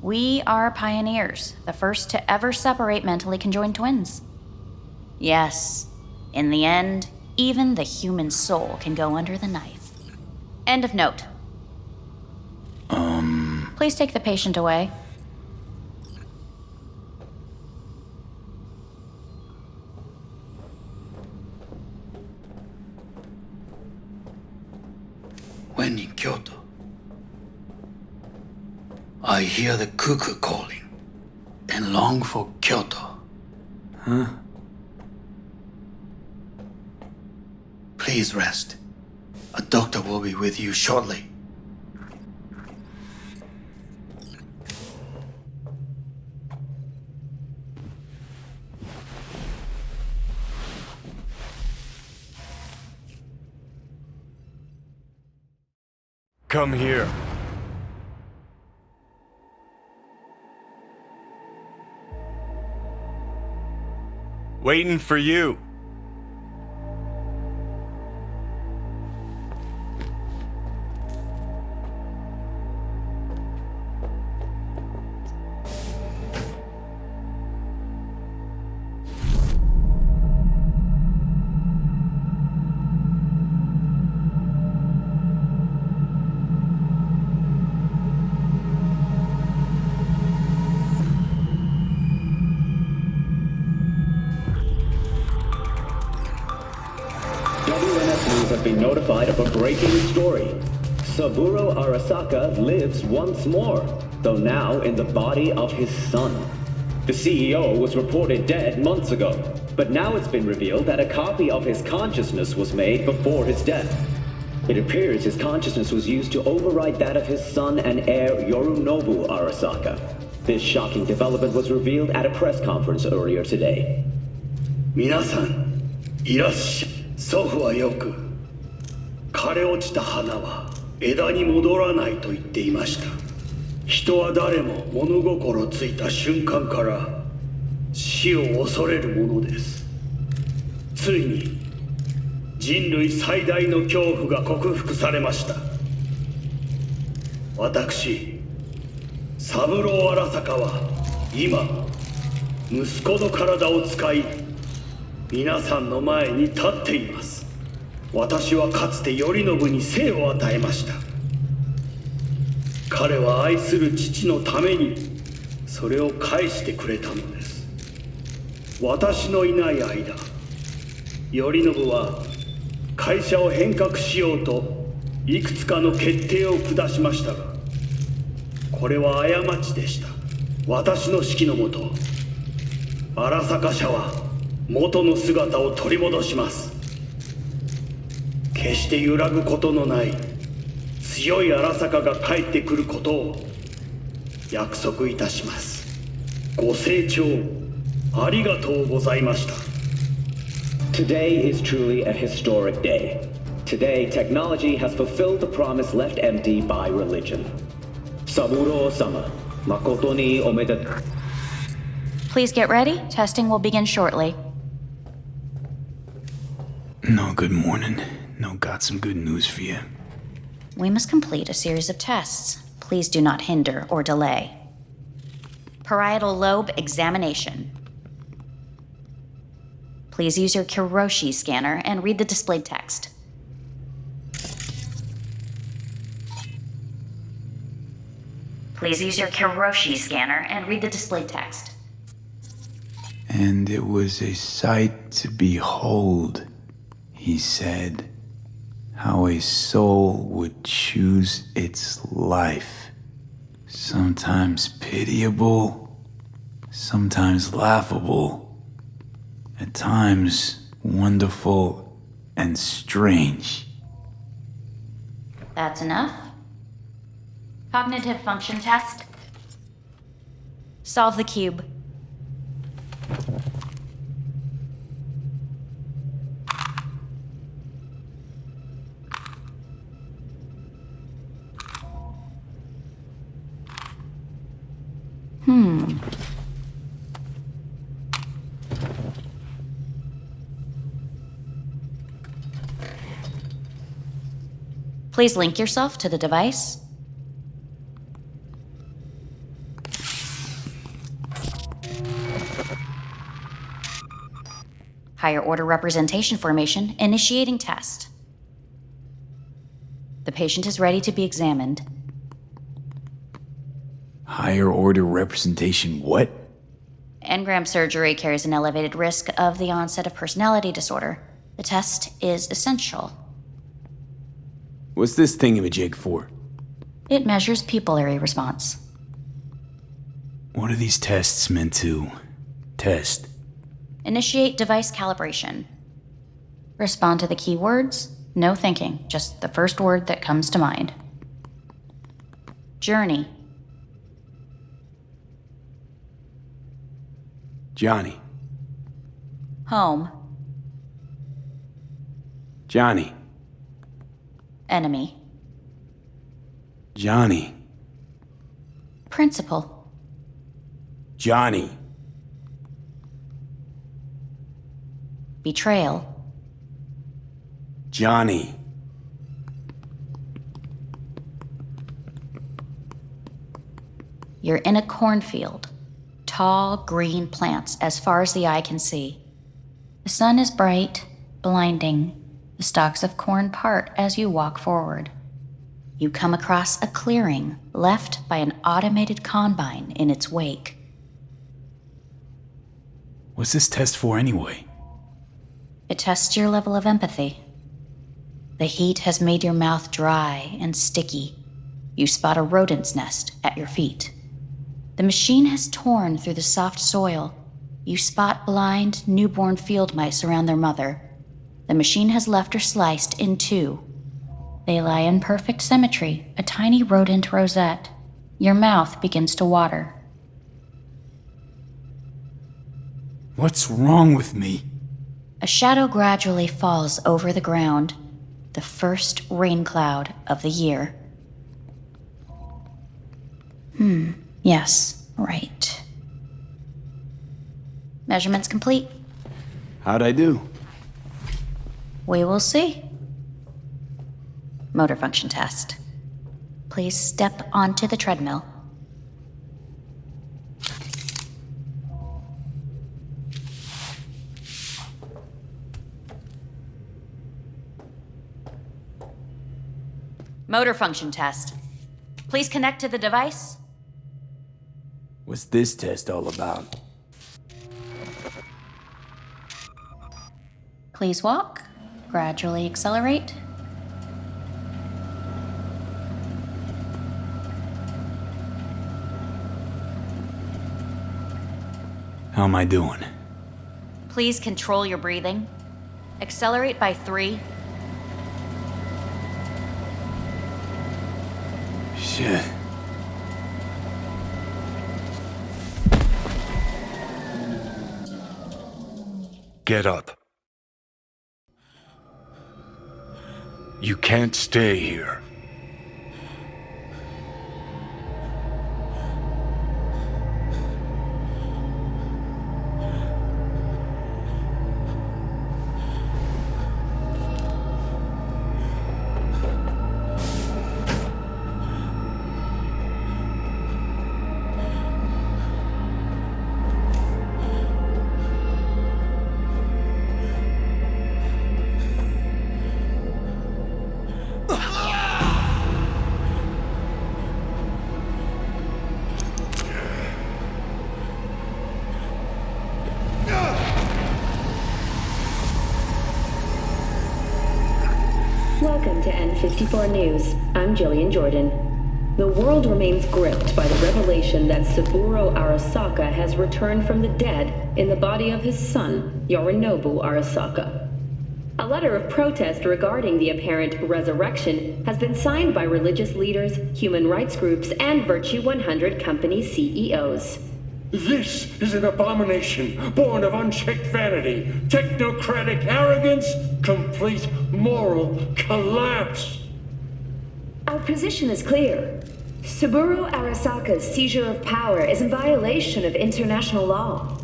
We are pioneers, the first to ever separate mentally conjoined twins. Yes, in the end, even the human soul can go under the knife. End of note. Please take the patient away. When in Kyoto, I hear the cuckoo calling and long for Kyoto. Huh? Please rest. A doctor will be with you shortly. Come here. Waiting for you. Have been notified of a breaking story. Saburo Arasaka lives once more, though now in the body of his son. The CEO was reported dead months ago, but now it's been revealed that a copy of his consciousness was made before his death. It appears his consciousness was used to override that of his son and heir Yorinobu Arasaka. This shocking development was revealed at a press conference earlier today. 皆さん、いらっしゃい。祖父はよく枯れ落ちた花は枝に戻らないと言っていました。人は誰も物心ついた瞬間から死を恐れるものです。ついに人類最大の恐怖が克服されました。私、三郎荒坂は今息子の体を使い皆さんの前に立っています。私はかつて頼信に生を与えました。彼は愛する父のためにそれを返してくれたのです。私のいない間、頼信は会社を変革しようといくつかの決定を下しましたが、これは過ちでした。私の指揮のもと、荒坂社は元の姿を取り戻します。決して揺らぐことのない強い荒坂が帰ってくることを約束いたします。ご清聴ありがとうございました。 Today is truly a historic day. Today, technology has fulfilled the promise left empty by religion. Saburo-sama, makoto ni omedetou. Please get ready. Testing will begin shortly. No, good morning. No, got some good news for you. We must complete a series of tests. Please do not hinder or delay. Parietal lobe examination. Please use your Kiroshi scanner and read the displayed text. Please use your Kiroshi scanner and read the displayed text. And it was a sight to behold, he said, how a soul would choose its life. Sometimes pitiable, sometimes laughable, at times wonderful and strange. That's enough. Cognitive function test. Solve the cube. Please link yourself to the device. Higher order representation formation, initiating test. The patient is ready to be examined. Higher order representation what? Engram surgery carries an elevated risk of the onset of personality disorder. The test is essential. What's this thingamajig for? It measures pupillary response. What are these tests meant to test? Initiate device calibration. Respond to the keywords. No thinking, just the first word that comes to mind. Journey. Johnny. Home. Johnny. Enemy. Johnny. Principal. Johnny. Betrayal. Johnny. You're in a cornfield. Tall, green plants as far as the eye can see. The sun is bright, blinding. The stalks of corn part as you walk forward. You come across a clearing left by an automated combine in its wake. What's this test for anyway? It tests your level of empathy. The heat has made your mouth dry and sticky. You spot a rodent's nest at your feet. The machine has torn through the soft soil. You spot blind, newborn field mice around their mother. The machine has left her sliced in two. They lie in perfect symmetry, a tiny rodent rosette. Your mouth begins to water. What's wrong with me? A shadow gradually falls over the ground, the first rain cloud of the year. Yes, right. Measurements complete. How'd I do? We will see. Motor function test. Please step onto the treadmill. Motor function test. Please connect to the device. What's this test all about? Please walk. Gradually accelerate. How am I doing? Please control your breathing. Accelerate by 3. Shit. Get up. You can't stay here. Welcome to N54 News. I'm Jillian Jordan. The world remains gripped by the revelation that Saburo Arasaka has returned from the dead in the body of his son, Yorinobu Arasaka. A letter of protest regarding the apparent resurrection has been signed by religious leaders, human rights groups, and Virtue 100 company CEOs. This is an abomination born of unchecked vanity, technocratic arrogance, complete moral collapse. Our position is clear. Saburo Arasaka's seizure of power is in violation of international law.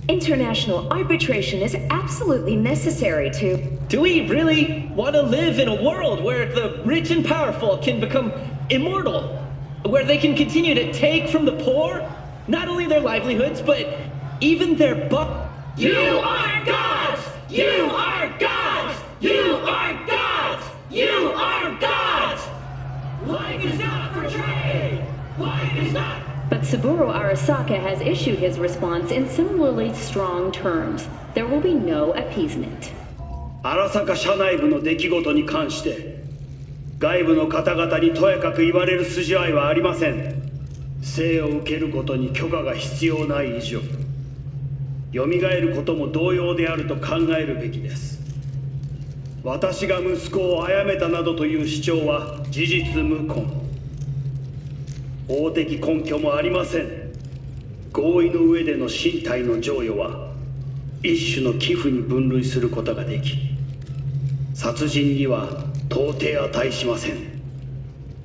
International arbitration is absolutely necessary to... Do we really want to live in a world where the rich and powerful can become immortal? Where they can continue to take from the poor? Not only their livelihoods, but even their You are gods! You are gods! You are gods! You are gods! Life is not for trade! Life is not... But Saburo Arasaka has issued his response in similarly strong terms. There will be no appeasement. 荒坂社内部の出来事に関して外部の方々にとやかく言われる筋合いはありません。生を受けることに許可が必要ない以上、蘇ることも同様であると考えるべきです。私が息子を殺めたなどという主張は事実無根。法的根拠もありません。合意の上での身体の贈与は一種の寄付に分類することができ、殺人には到底値しません。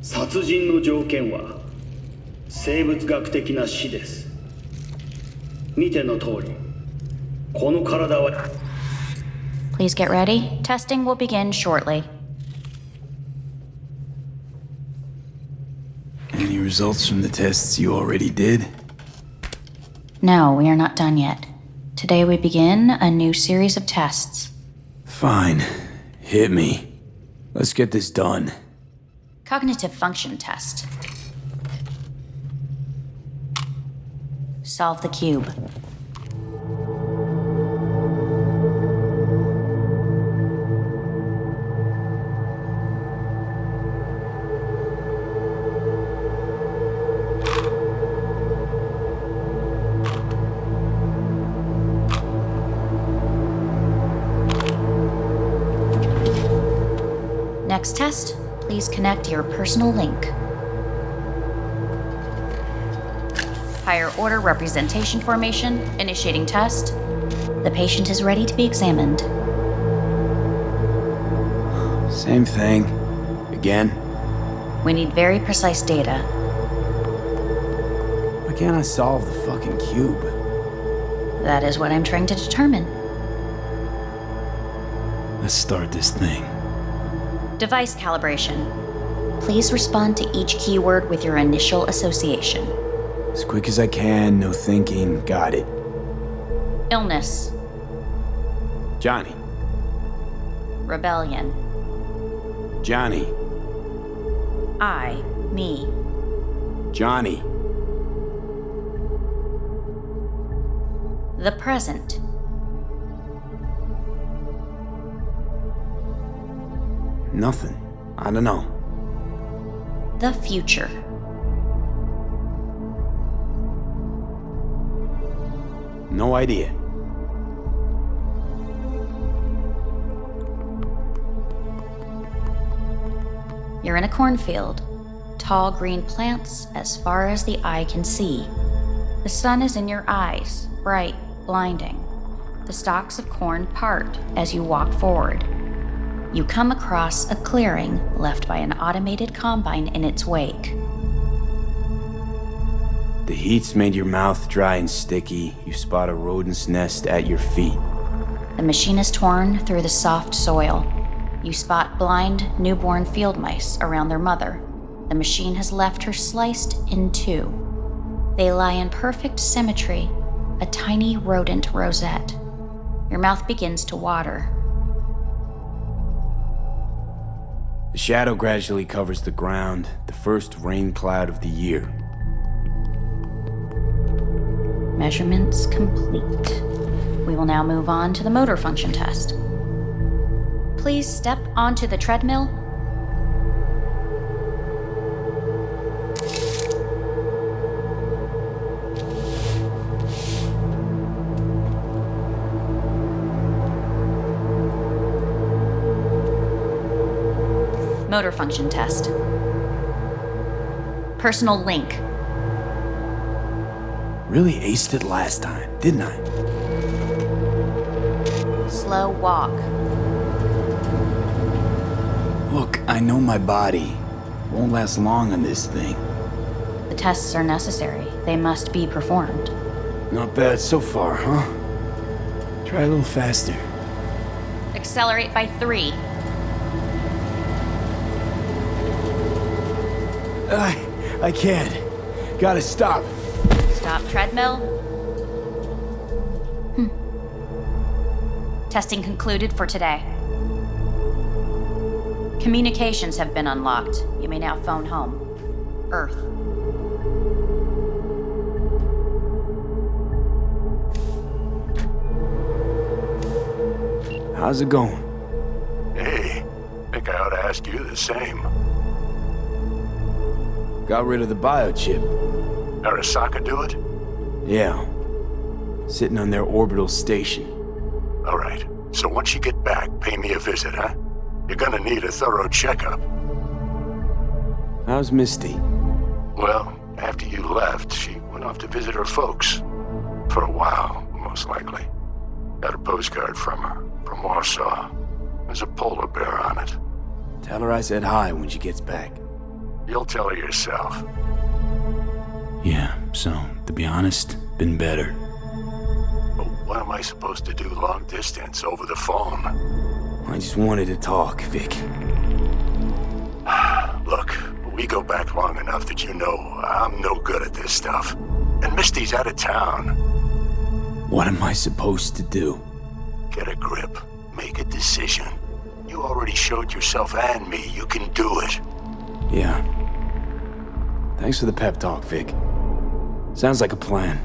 殺人の条件は生物学的な死です。見ての通り、この体は Please get ready. Testing will begin shortly. Any results from the tests you already did? No, we are not done yet. Today we begin a new series of tests. Fine. Hit me. Let's get this done. Cognitive function test. Solve the cube. Next test, please connect your personal link. Higher order representation formation, initiating test. The patient is ready to be examined. Same thing. Again? We need very precise data. Why can't I solve the fucking cube? That is what I'm trying to determine. Let's start this thing. Device calibration. Please respond to each keyword with your initial association. As quick as I can, no thinking, got it. Illness. Johnny. Rebellion. Johnny. I, me. Johnny. The present. Nothing. I don't know. The future. No idea. You're in a cornfield. Tall green plants as far as the eye can see. The sun is in your eyes, bright, blinding. The stalks of corn part as you walk forward. You come across a clearing left by an automated combine in its wake. The heat's made your mouth dry and sticky. You spot a rodent's nest at your feet. The machine is torn through the soft soil. You spot blind, newborn field mice around their mother. The machine has left her sliced in two. They lie in perfect symmetry, a tiny rodent rosette. Your mouth begins to water. The shadow gradually covers the ground, the first rain cloud of the year. Measurements complete. We will now move on to the motor function test. Please step onto the treadmill. Motor function test. Personal link. Really aced it last time, didn't I? Slow walk. Look, I know my body. Won't last long on this thing. The tests are necessary. They must be performed. Not bad so far, huh? Try a little faster. Accelerate by 3. I can't. Gotta stop. Stop treadmill. Testing concluded for today. Communications have been unlocked. You may now phone home. Earth. How's it going? Hey, think I ought to ask you the same. Got rid of the biochip. Arasaka do it? Yeah. Sitting on their orbital station. All right. So once you get back, pay me a visit, huh? You're gonna need a thorough checkup. How's Misty? Well, after you left, she went off to visit her folks. For a while, most likely. Got a postcard from her, from Warsaw. There's a polar bear on it. Tell her I said hi when she gets back. You'll tell her yourself. Yeah, so, to be honest, been better. But what am I supposed to do long distance over the phone? I just wanted to talk, Vic. Look, we go back long enough that you know I'm no good at this stuff. And Misty's out of town. What am I supposed to do? Get a grip. Make a decision. You already showed yourself and me you can do it. Yeah. Thanks for the pep talk, Vic. Sounds like a plan.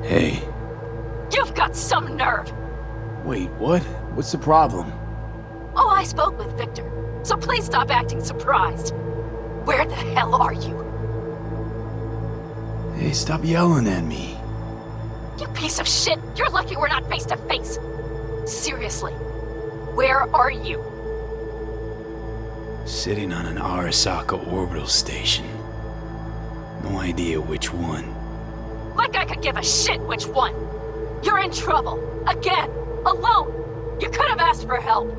Hey. You've got some nerve! Wait, what? What's the problem? Oh, I spoke with Victor, so please stop acting surprised. Where the hell are you? Hey, stop yelling at me. You piece of shit! You're lucky we're not face to face! Seriously, where are you? Sitting on an Arasaka orbital station. No idea which one. Like I could give a shit which one! You're in trouble! Again! Alone! You could have asked for help!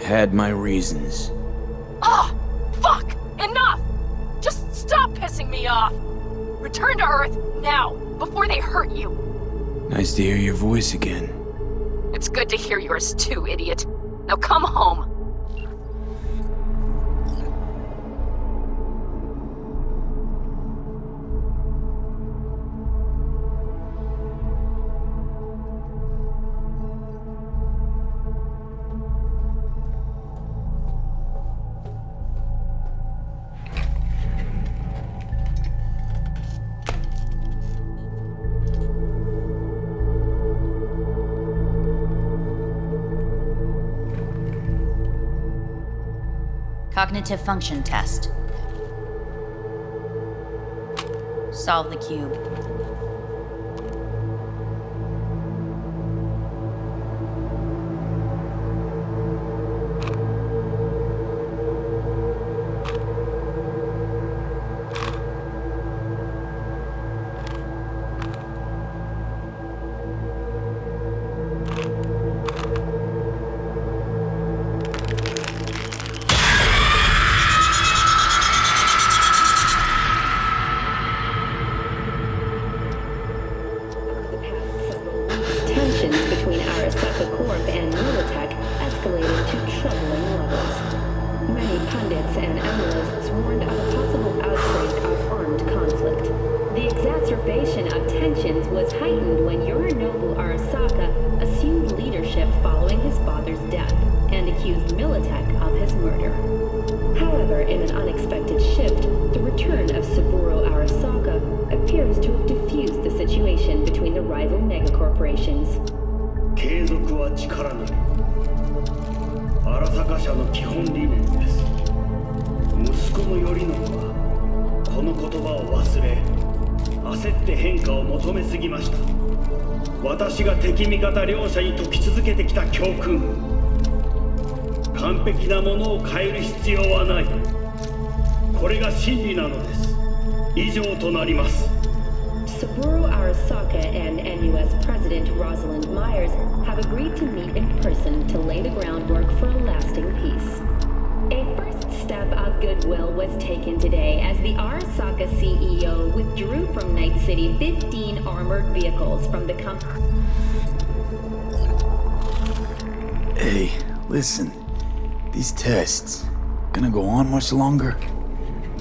Had my reasons. Ah! Fuck! Enough! Just stop pissing me off! Return to Earth, now, before they hurt you! Nice to hear your voice again. It's good to hear yours too, idiot. Now come home. Cognitive function test. Solve the cube. Tensions between Arasaka Corp and Militech escalated to troubling levels. Many pundits and analysts warned of a possible outbreak of armed conflict. The exacerbation of tensions was heightened when Yorinobu Arasaka assumed leadership following his father's death and accused Militech of his murder. However, in an unexpected shift, the return of Saburo Arasaka appears to have diffused the situation between the rival megacorporations. 継続は力なり。荒坂社の基本理念です。息子の頼信はこの言葉を忘れ、焦って変化を求めすぎました。私が敵味方両者に説き続けてきた教訓。完璧なものを変える必要はない。これが真理なのです。以上となります。Saburo Arasaka and NUS President Rosalind Myers have agreed to meet in person to lay the groundwork for a lasting peace. A first step of goodwill was taken today as the Arasaka CEO withdrew from Night City 15 armored vehicles from the company. Hey, listen. These tests, gonna go on much longer?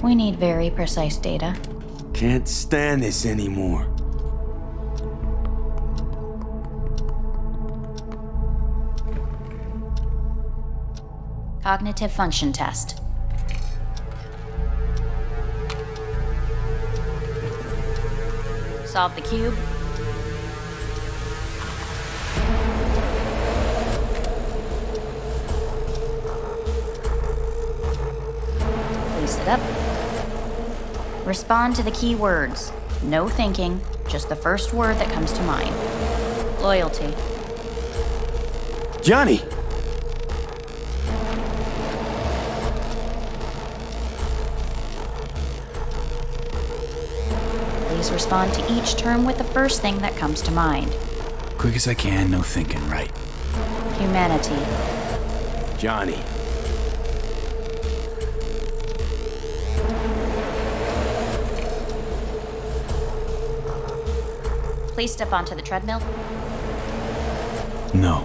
We need very precise data. Can't stand this anymore. Cognitive function test. Solve the cube. Please sit up. Respond to the key words. No thinking, just the first word that comes to mind. Loyalty. Johnny! Please respond to each term with the first thing that comes to mind. Quick as I can, no thinking, right? Humanity. Johnny. Please step onto the treadmill. No.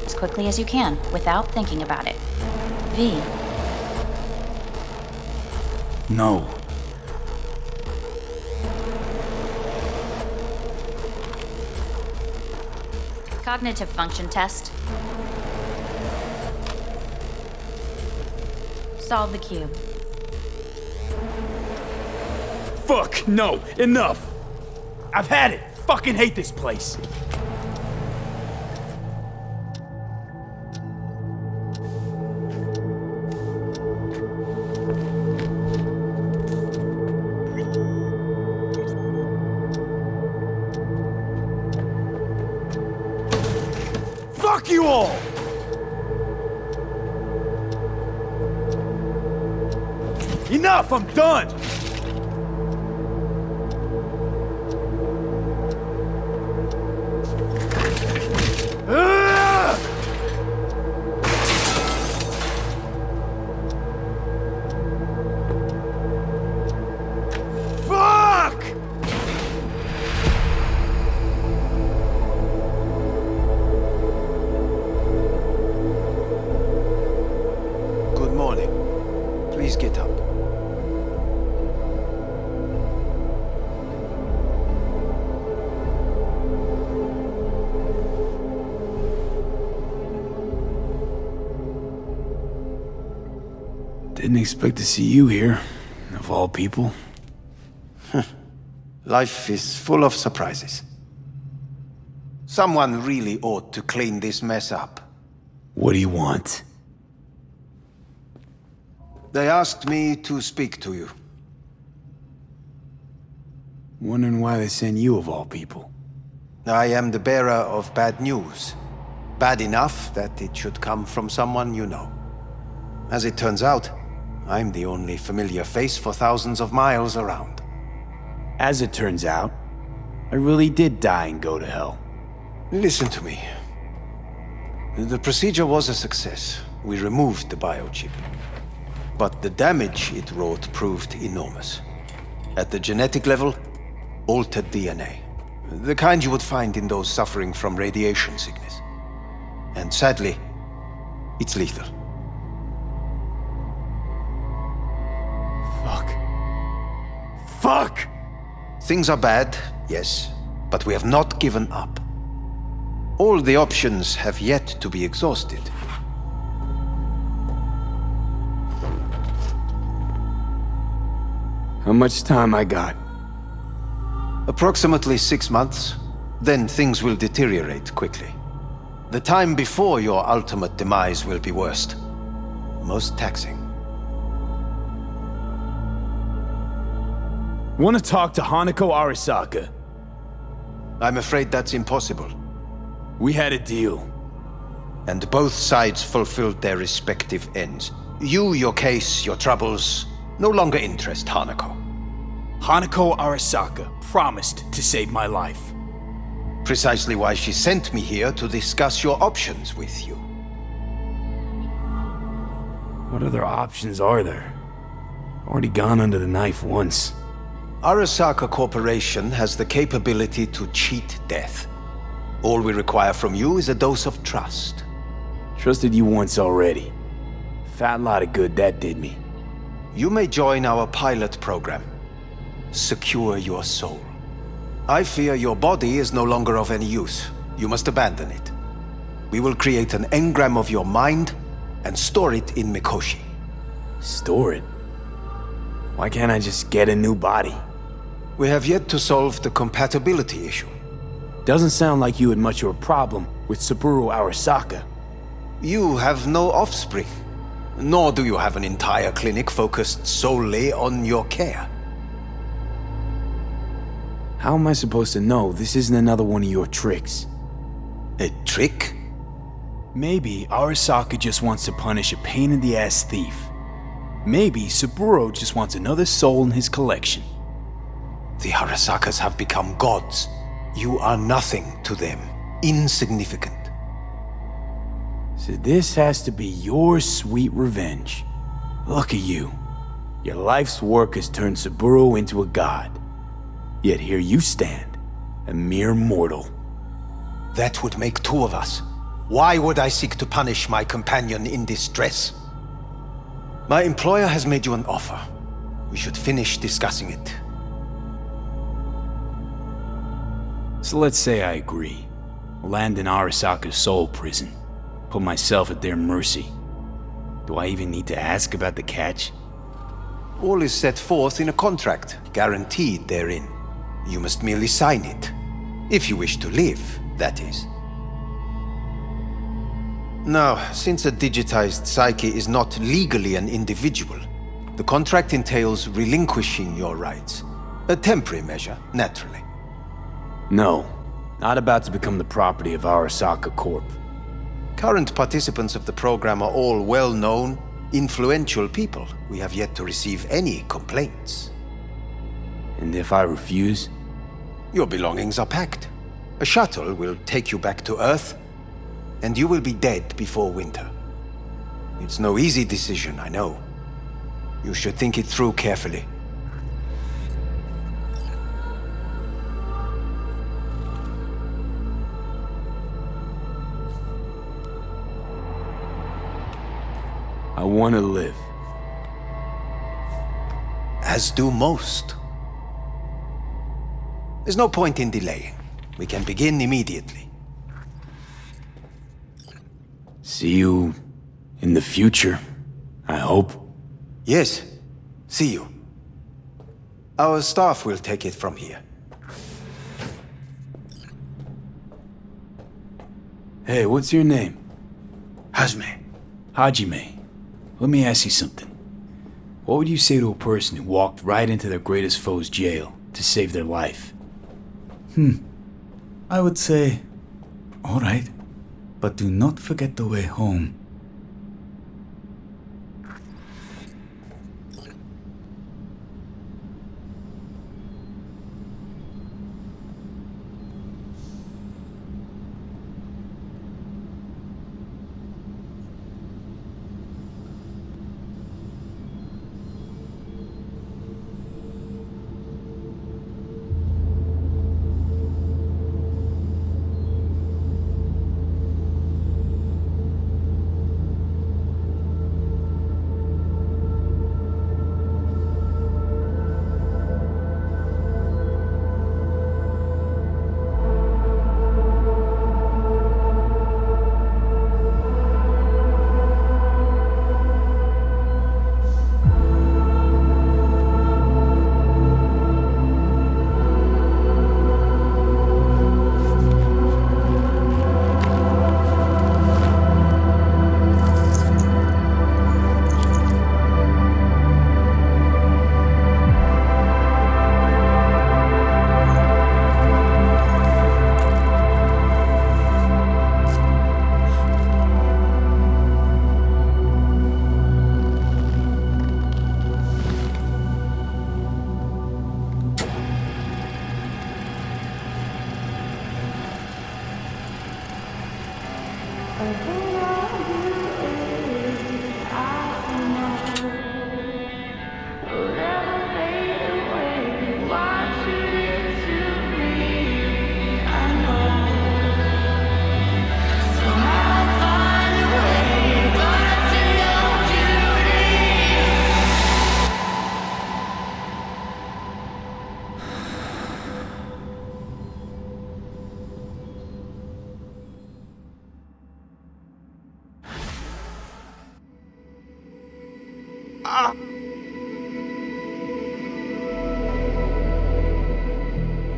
As quickly as you can, without thinking about it. V. No. Cognitive function test. Solve the cube. Fuck, no, enough! I've had it! Fucking hate this place! Fuck you all! Enough, I'm done! Fuck! Good morning. Please get up. Didn't expect to see you here, of all people. Life is full of surprises. Someone really ought to clean this mess up. What do you want? They asked me to speak to you. Wondering why they sent you of all people. I am the bearer of bad news. Bad enough that it should come from someone you know. As it turns out, I'm the only familiar face for thousands of miles around. As it turns out, I really did die and go to hell. Listen to me. The procedure was a success. We removed the biochip. But the damage it wrought proved enormous. At the genetic level, altered DNA. The kind you would find in those suffering from radiation sickness. And sadly, it's lethal. Fuck! Things are bad, yes, but we have not given up. All the options have yet to be exhausted. How much time I got? Approximately 6 months, then things will deteriorate quickly. The time before your ultimate demise will be worst. Most taxing. Want to talk to Hanako Arasaka? I'm afraid that's impossible. We had a deal. And both sides fulfilled their respective ends. You, your case, your troubles, no longer interest Hanako. Hanako Arasaka promised to save my life. Precisely why she sent me here to discuss your options with you. What other options are there? Already gone under the knife once. Arasaka Corporation has the capability to cheat death. All we require from you is a dose of trust. Trusted you once already. Fat lot of good that did me. You may join our pilot program. Secure your soul. I fear your body is no longer of any use. You must abandon it. We will create an engram of your mind and store it in Mikoshi. Store it? Why can't I just get a new body? We have yet to solve the compatibility issue. Doesn't sound like you had much of a problem with Saburo Arasaka. You have no offspring, nor do you have an entire clinic focused solely on your care. How am I supposed to know this isn't another one of your tricks? A trick? Maybe Arasaka just wants to punish a pain-in-the-ass thief. Maybe Saburo just wants another soul in his collection. The Arasakas have become gods. You are nothing to them. Insignificant. So this has to be your sweet revenge. Look at you. Your life's work has turned Saburo into a god. Yet here you stand, a mere mortal. That would make two of us. Why would I seek to punish my companion in distress? My employer has made you an offer. We should finish discussing it. So let's say I agree. Land in Arasaka's soul prison. Put myself at their mercy. Do I even need to ask about the catch? All is set forth in a contract, guaranteed therein. You must merely sign it. If you wish to live, that is. Now, since a digitized psyche is not legally an individual, the contract entails relinquishing your rights. A temporary measure, naturally. No, not about to become the property of Arasaka Corp. Current participants of the program are all well-known, influential people. We have yet to receive any complaints. And if I refuse? Your belongings are packed. A shuttle will take you back to Earth, and you will be dead before winter. It's no easy decision, I know. You should think it through carefully. I want to live. As do most. There's no point in delaying. We can begin immediately. See you in the future, I hope. Yes, see you. Our staff will take it from here. Hey, what's your name? Hajime. Hajime. Let me ask you something. What would you say to a person who walked right into their greatest foe's jail to save their life? I would say, all right, but do not forget the way home.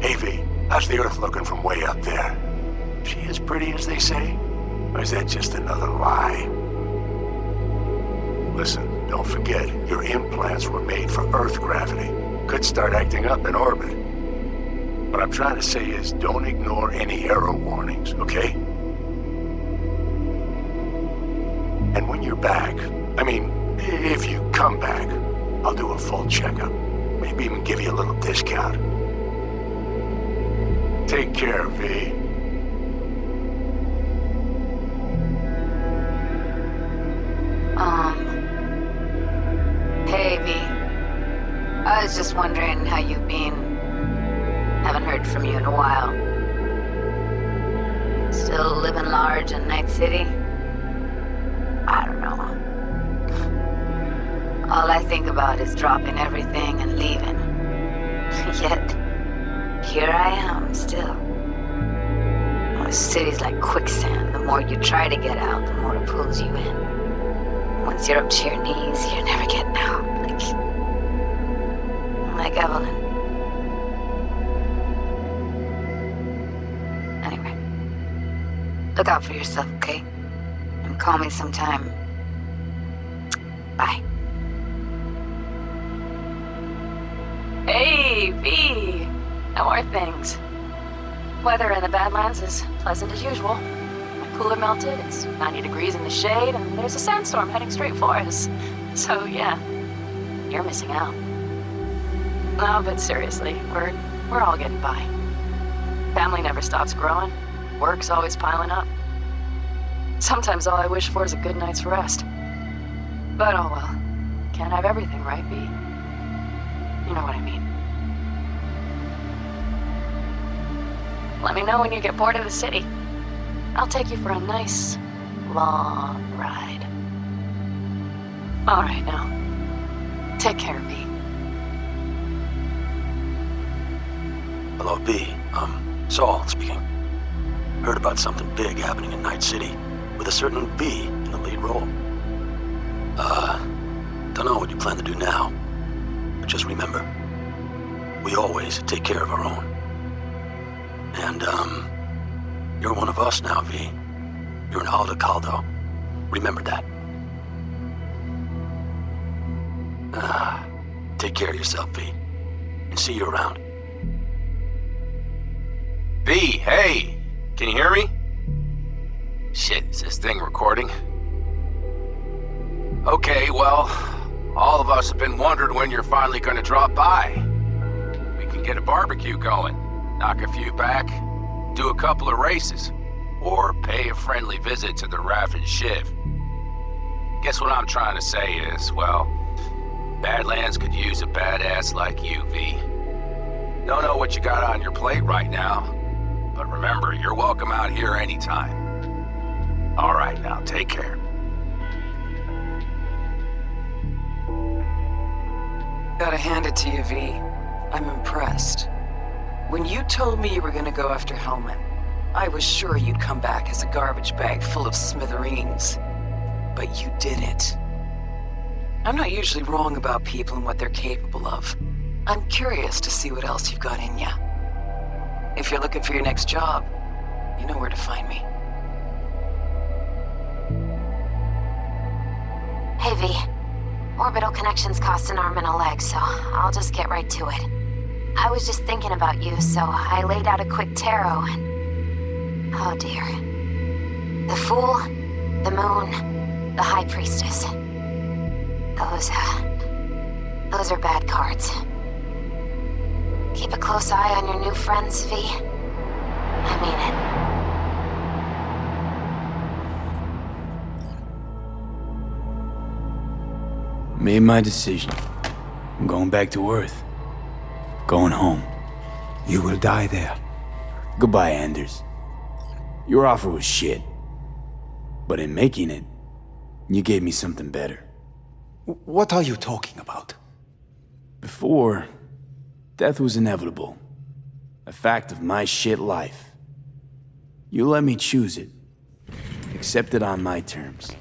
Hey V, how's the Earth looking from way up there? She as pretty as they say? Or is that just another lie? Listen, don't forget, your implants were made for Earth gravity. Could start acting up in orbit. What I'm trying to say is, don't ignore any error warnings, okay? And when you're back, I mean, if you come back, I'll do a full checkup. Maybe even give you a little discount. Take care, V. Hey, V. I was just wondering how you've been. Haven't heard from you in a while. Still living large in Night City? I don't know. All I think about is dropping everything and leaving. Yet, here I am, still. Oh, the city's like quicksand. The more you try to get out, the more it pulls you in. Once you're up to your knees, you're never getting out. Like Evelyn. Anyway. Look out for yourself, okay? And call me sometime. Bye. Hey, V! How are things? Weather in the Badlands is pleasant as usual. My cooler melted, it's 90 degrees in the shade, and there's a sandstorm heading straight for us. So, yeah, you're missing out. No, but seriously, we're all getting by. Family never stops growing. Work's always piling up. Sometimes all I wish for is a good night's rest. But oh well. Can't have everything, right, V? You know what I mean. Let me know when you get bored of the city. I'll take you for a nice, long ride. All right, now. Take care, V. Hello, V. Saul speaking. Heard about something big happening in Night City, with a certain V in the lead role. Don't know what you plan to do now, but just remember, we always take care of our own. And, you're one of us now, V. You're an Aldecaldo. Remember that. Take care of yourself, V. And see you around. V, hey! Can you hear me? Shit, is this thing recording? Okay, well, all of us have been wondering when you're finally gonna drop by. We can get a barbecue going, knock a few back, do a couple of races, or pay a friendly visit to the Raff and Shiv. Guess what I'm trying to say is, well, Badlands could use a badass like you, V. Don't know what you got on your plate right now, but remember, you're welcome out here anytime. All right, now, take care. Gotta hand it to you, V. I'm impressed. When you told me you were gonna go after Hellman, I was sure you'd come back as a garbage bag full of smithereens. But you didn't. I'm not usually wrong about people and what they're capable of. I'm curious to see what else you've got in ya. If you're looking for your next job, you know where to find me. Hey, V. Orbital connections cost an arm and a leg, so I'll just get right to it. I was just thinking about you, so I laid out a quick tarot and... oh dear. The Fool, the Moon, the High Priestess. Those are bad cards. Keep a close eye on your new friends, V. I mean it. Made my decision. I'm going back to Earth. Going home. You will die there. Goodbye, Anders. Your offer was shit. But in making it, you gave me something better. What are you talking about? Before, death was inevitable. A fact of my shit life. You let me choose it. Accept it on my terms.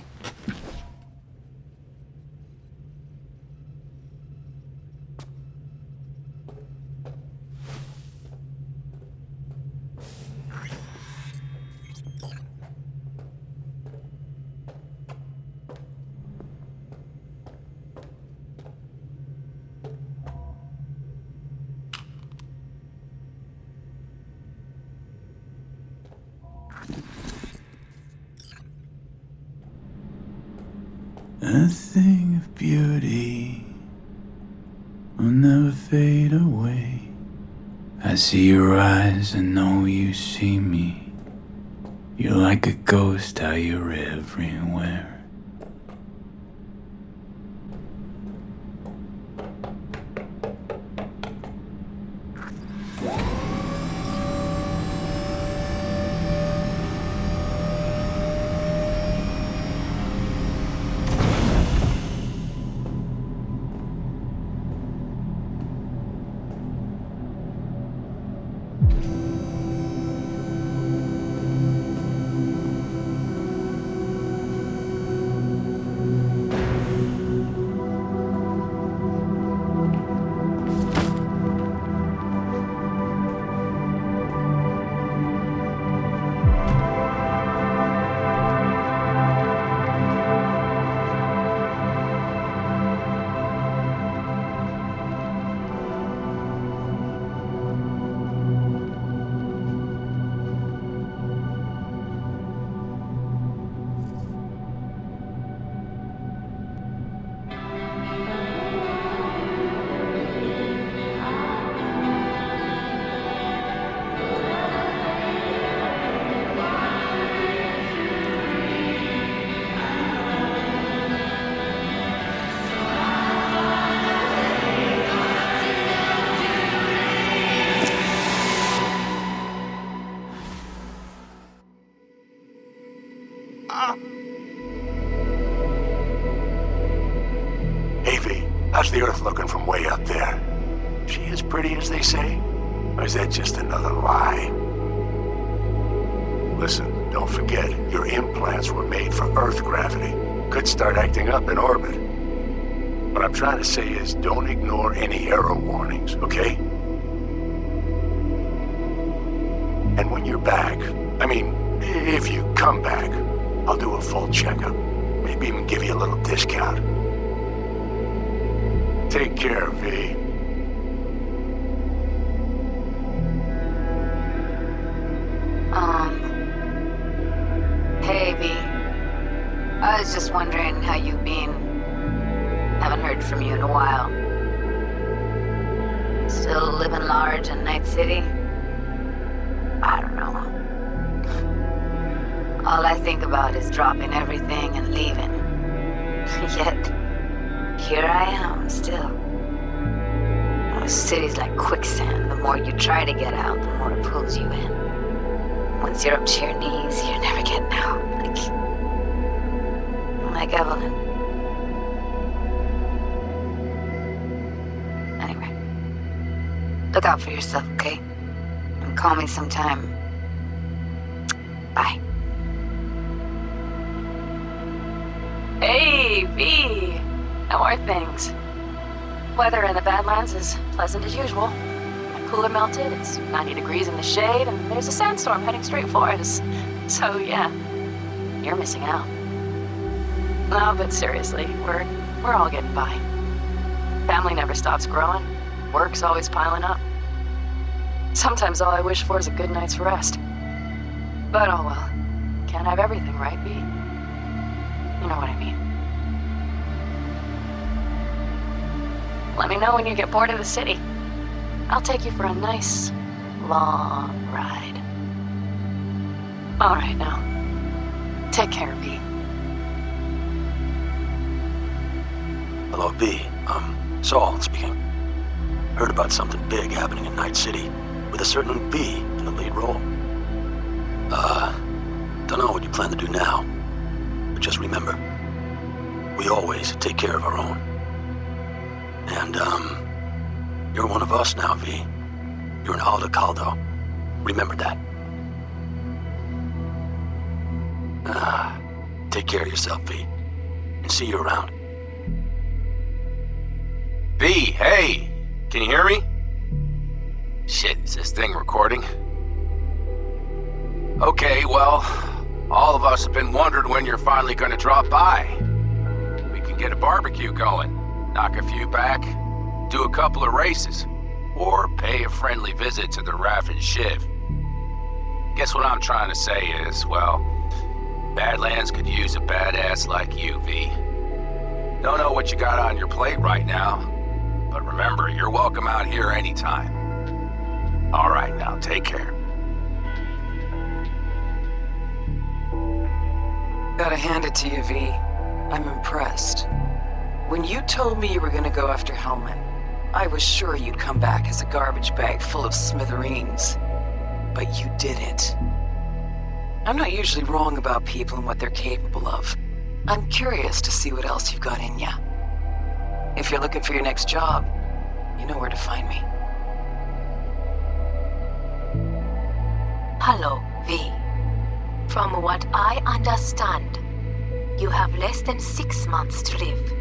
A thing of beauty will never fade away. I see your eyes, I know you see me. You're like a ghost, how you're everywhere. How's the Earth looking from way up there? She as pretty as they say? Or is that just another lie? Listen, don't forget, your implants were made for Earth gravity. Could start acting up in orbit. What I'm trying to say is, don't ignore any error warnings, okay? And when you're back, I mean, if you come back, full checkup. Maybe even give you a little discount. Take care, V. Hey, V. I was just wondering how you've been. Haven't heard from you in a while. Still living large in Night City? I don't know. All I think about is dropping everything and leaving. Yet, here I am, still. The city's like quicksand. The more you try to get out, the more it pulls you in. Once you're up to your knees, you're never getting out. Like Evelyn. Anyway. Look out for yourself, okay? And call me sometime. Bye. Hey, V! How are things? Weather in the Badlands is pleasant as usual. My cooler melted, it's 90 degrees in the shade, and there's a sandstorm heading straight for us. So yeah, you're missing out. No, but seriously, we're all getting by. Family never stops growing. Work's always piling up. Sometimes all I wish for is a good night's rest. But oh well. Can't have everything, right, V? You know what I mean. Let me know when you get bored of the city. I'll take you for a nice, long ride. All right, now. Take care, V. Hello, V. Saul speaking. Heard about something big happening in Night City, with a certain V in the lead role. Don't know what you plan to do now, but just remember, we always take care of our own. And, you're one of us now, V. You're an Alda Caldo. Remember that. Take care of yourself, V. And see you around. V, hey! Can you hear me? Shit, is this thing recording? Okay, well, all of us have been wondering when you're finally gonna drop by. We can get a barbecue going, knock a few back, do a couple of races, or pay a friendly visit to the Raffin Shiv. Guess what I'm trying to say is, well, Badlands could use a badass like you, V. Don't know what you got on your plate right now, but remember, you're welcome out here anytime. All right, now, take care. Gotta hand it to you, V. I'm impressed. When you told me you were gonna go after Hellman, I was sure you'd come back as a garbage bag full of smithereens. But you didn't. I'm not usually wrong about people and what they're capable of. I'm curious to see what else you've got in ya. If you're looking for your next job, you know where to find me. Hello, V. From what I understand, you have less than 6 months to live.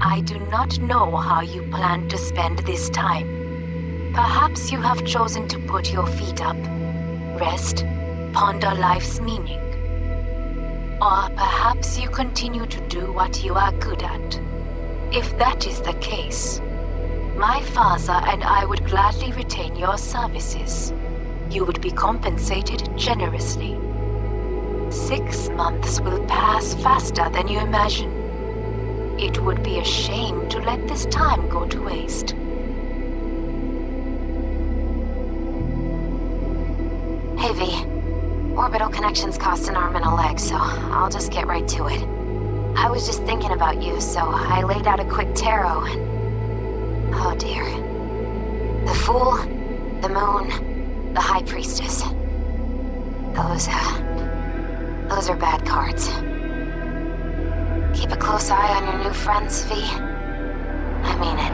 I do not know how you plan to spend this time. Perhaps you have chosen to put your feet up, rest, ponder life's meaning. Or perhaps you continue to do what you are good at. If that is the case, my father and I would gladly retain your services. You would be compensated generously. 6 months will pass faster than you imagine. It would be a shame to let this time go to waste. Hey, V. Orbital connections cost an arm and a leg, so I'll just get right to it. I was just thinking about you, so I laid out a quick tarot and... oh dear. The Fool, the Moon, the High Priestess. Those are bad cards. Keep a close eye on your new friends, V. I mean it.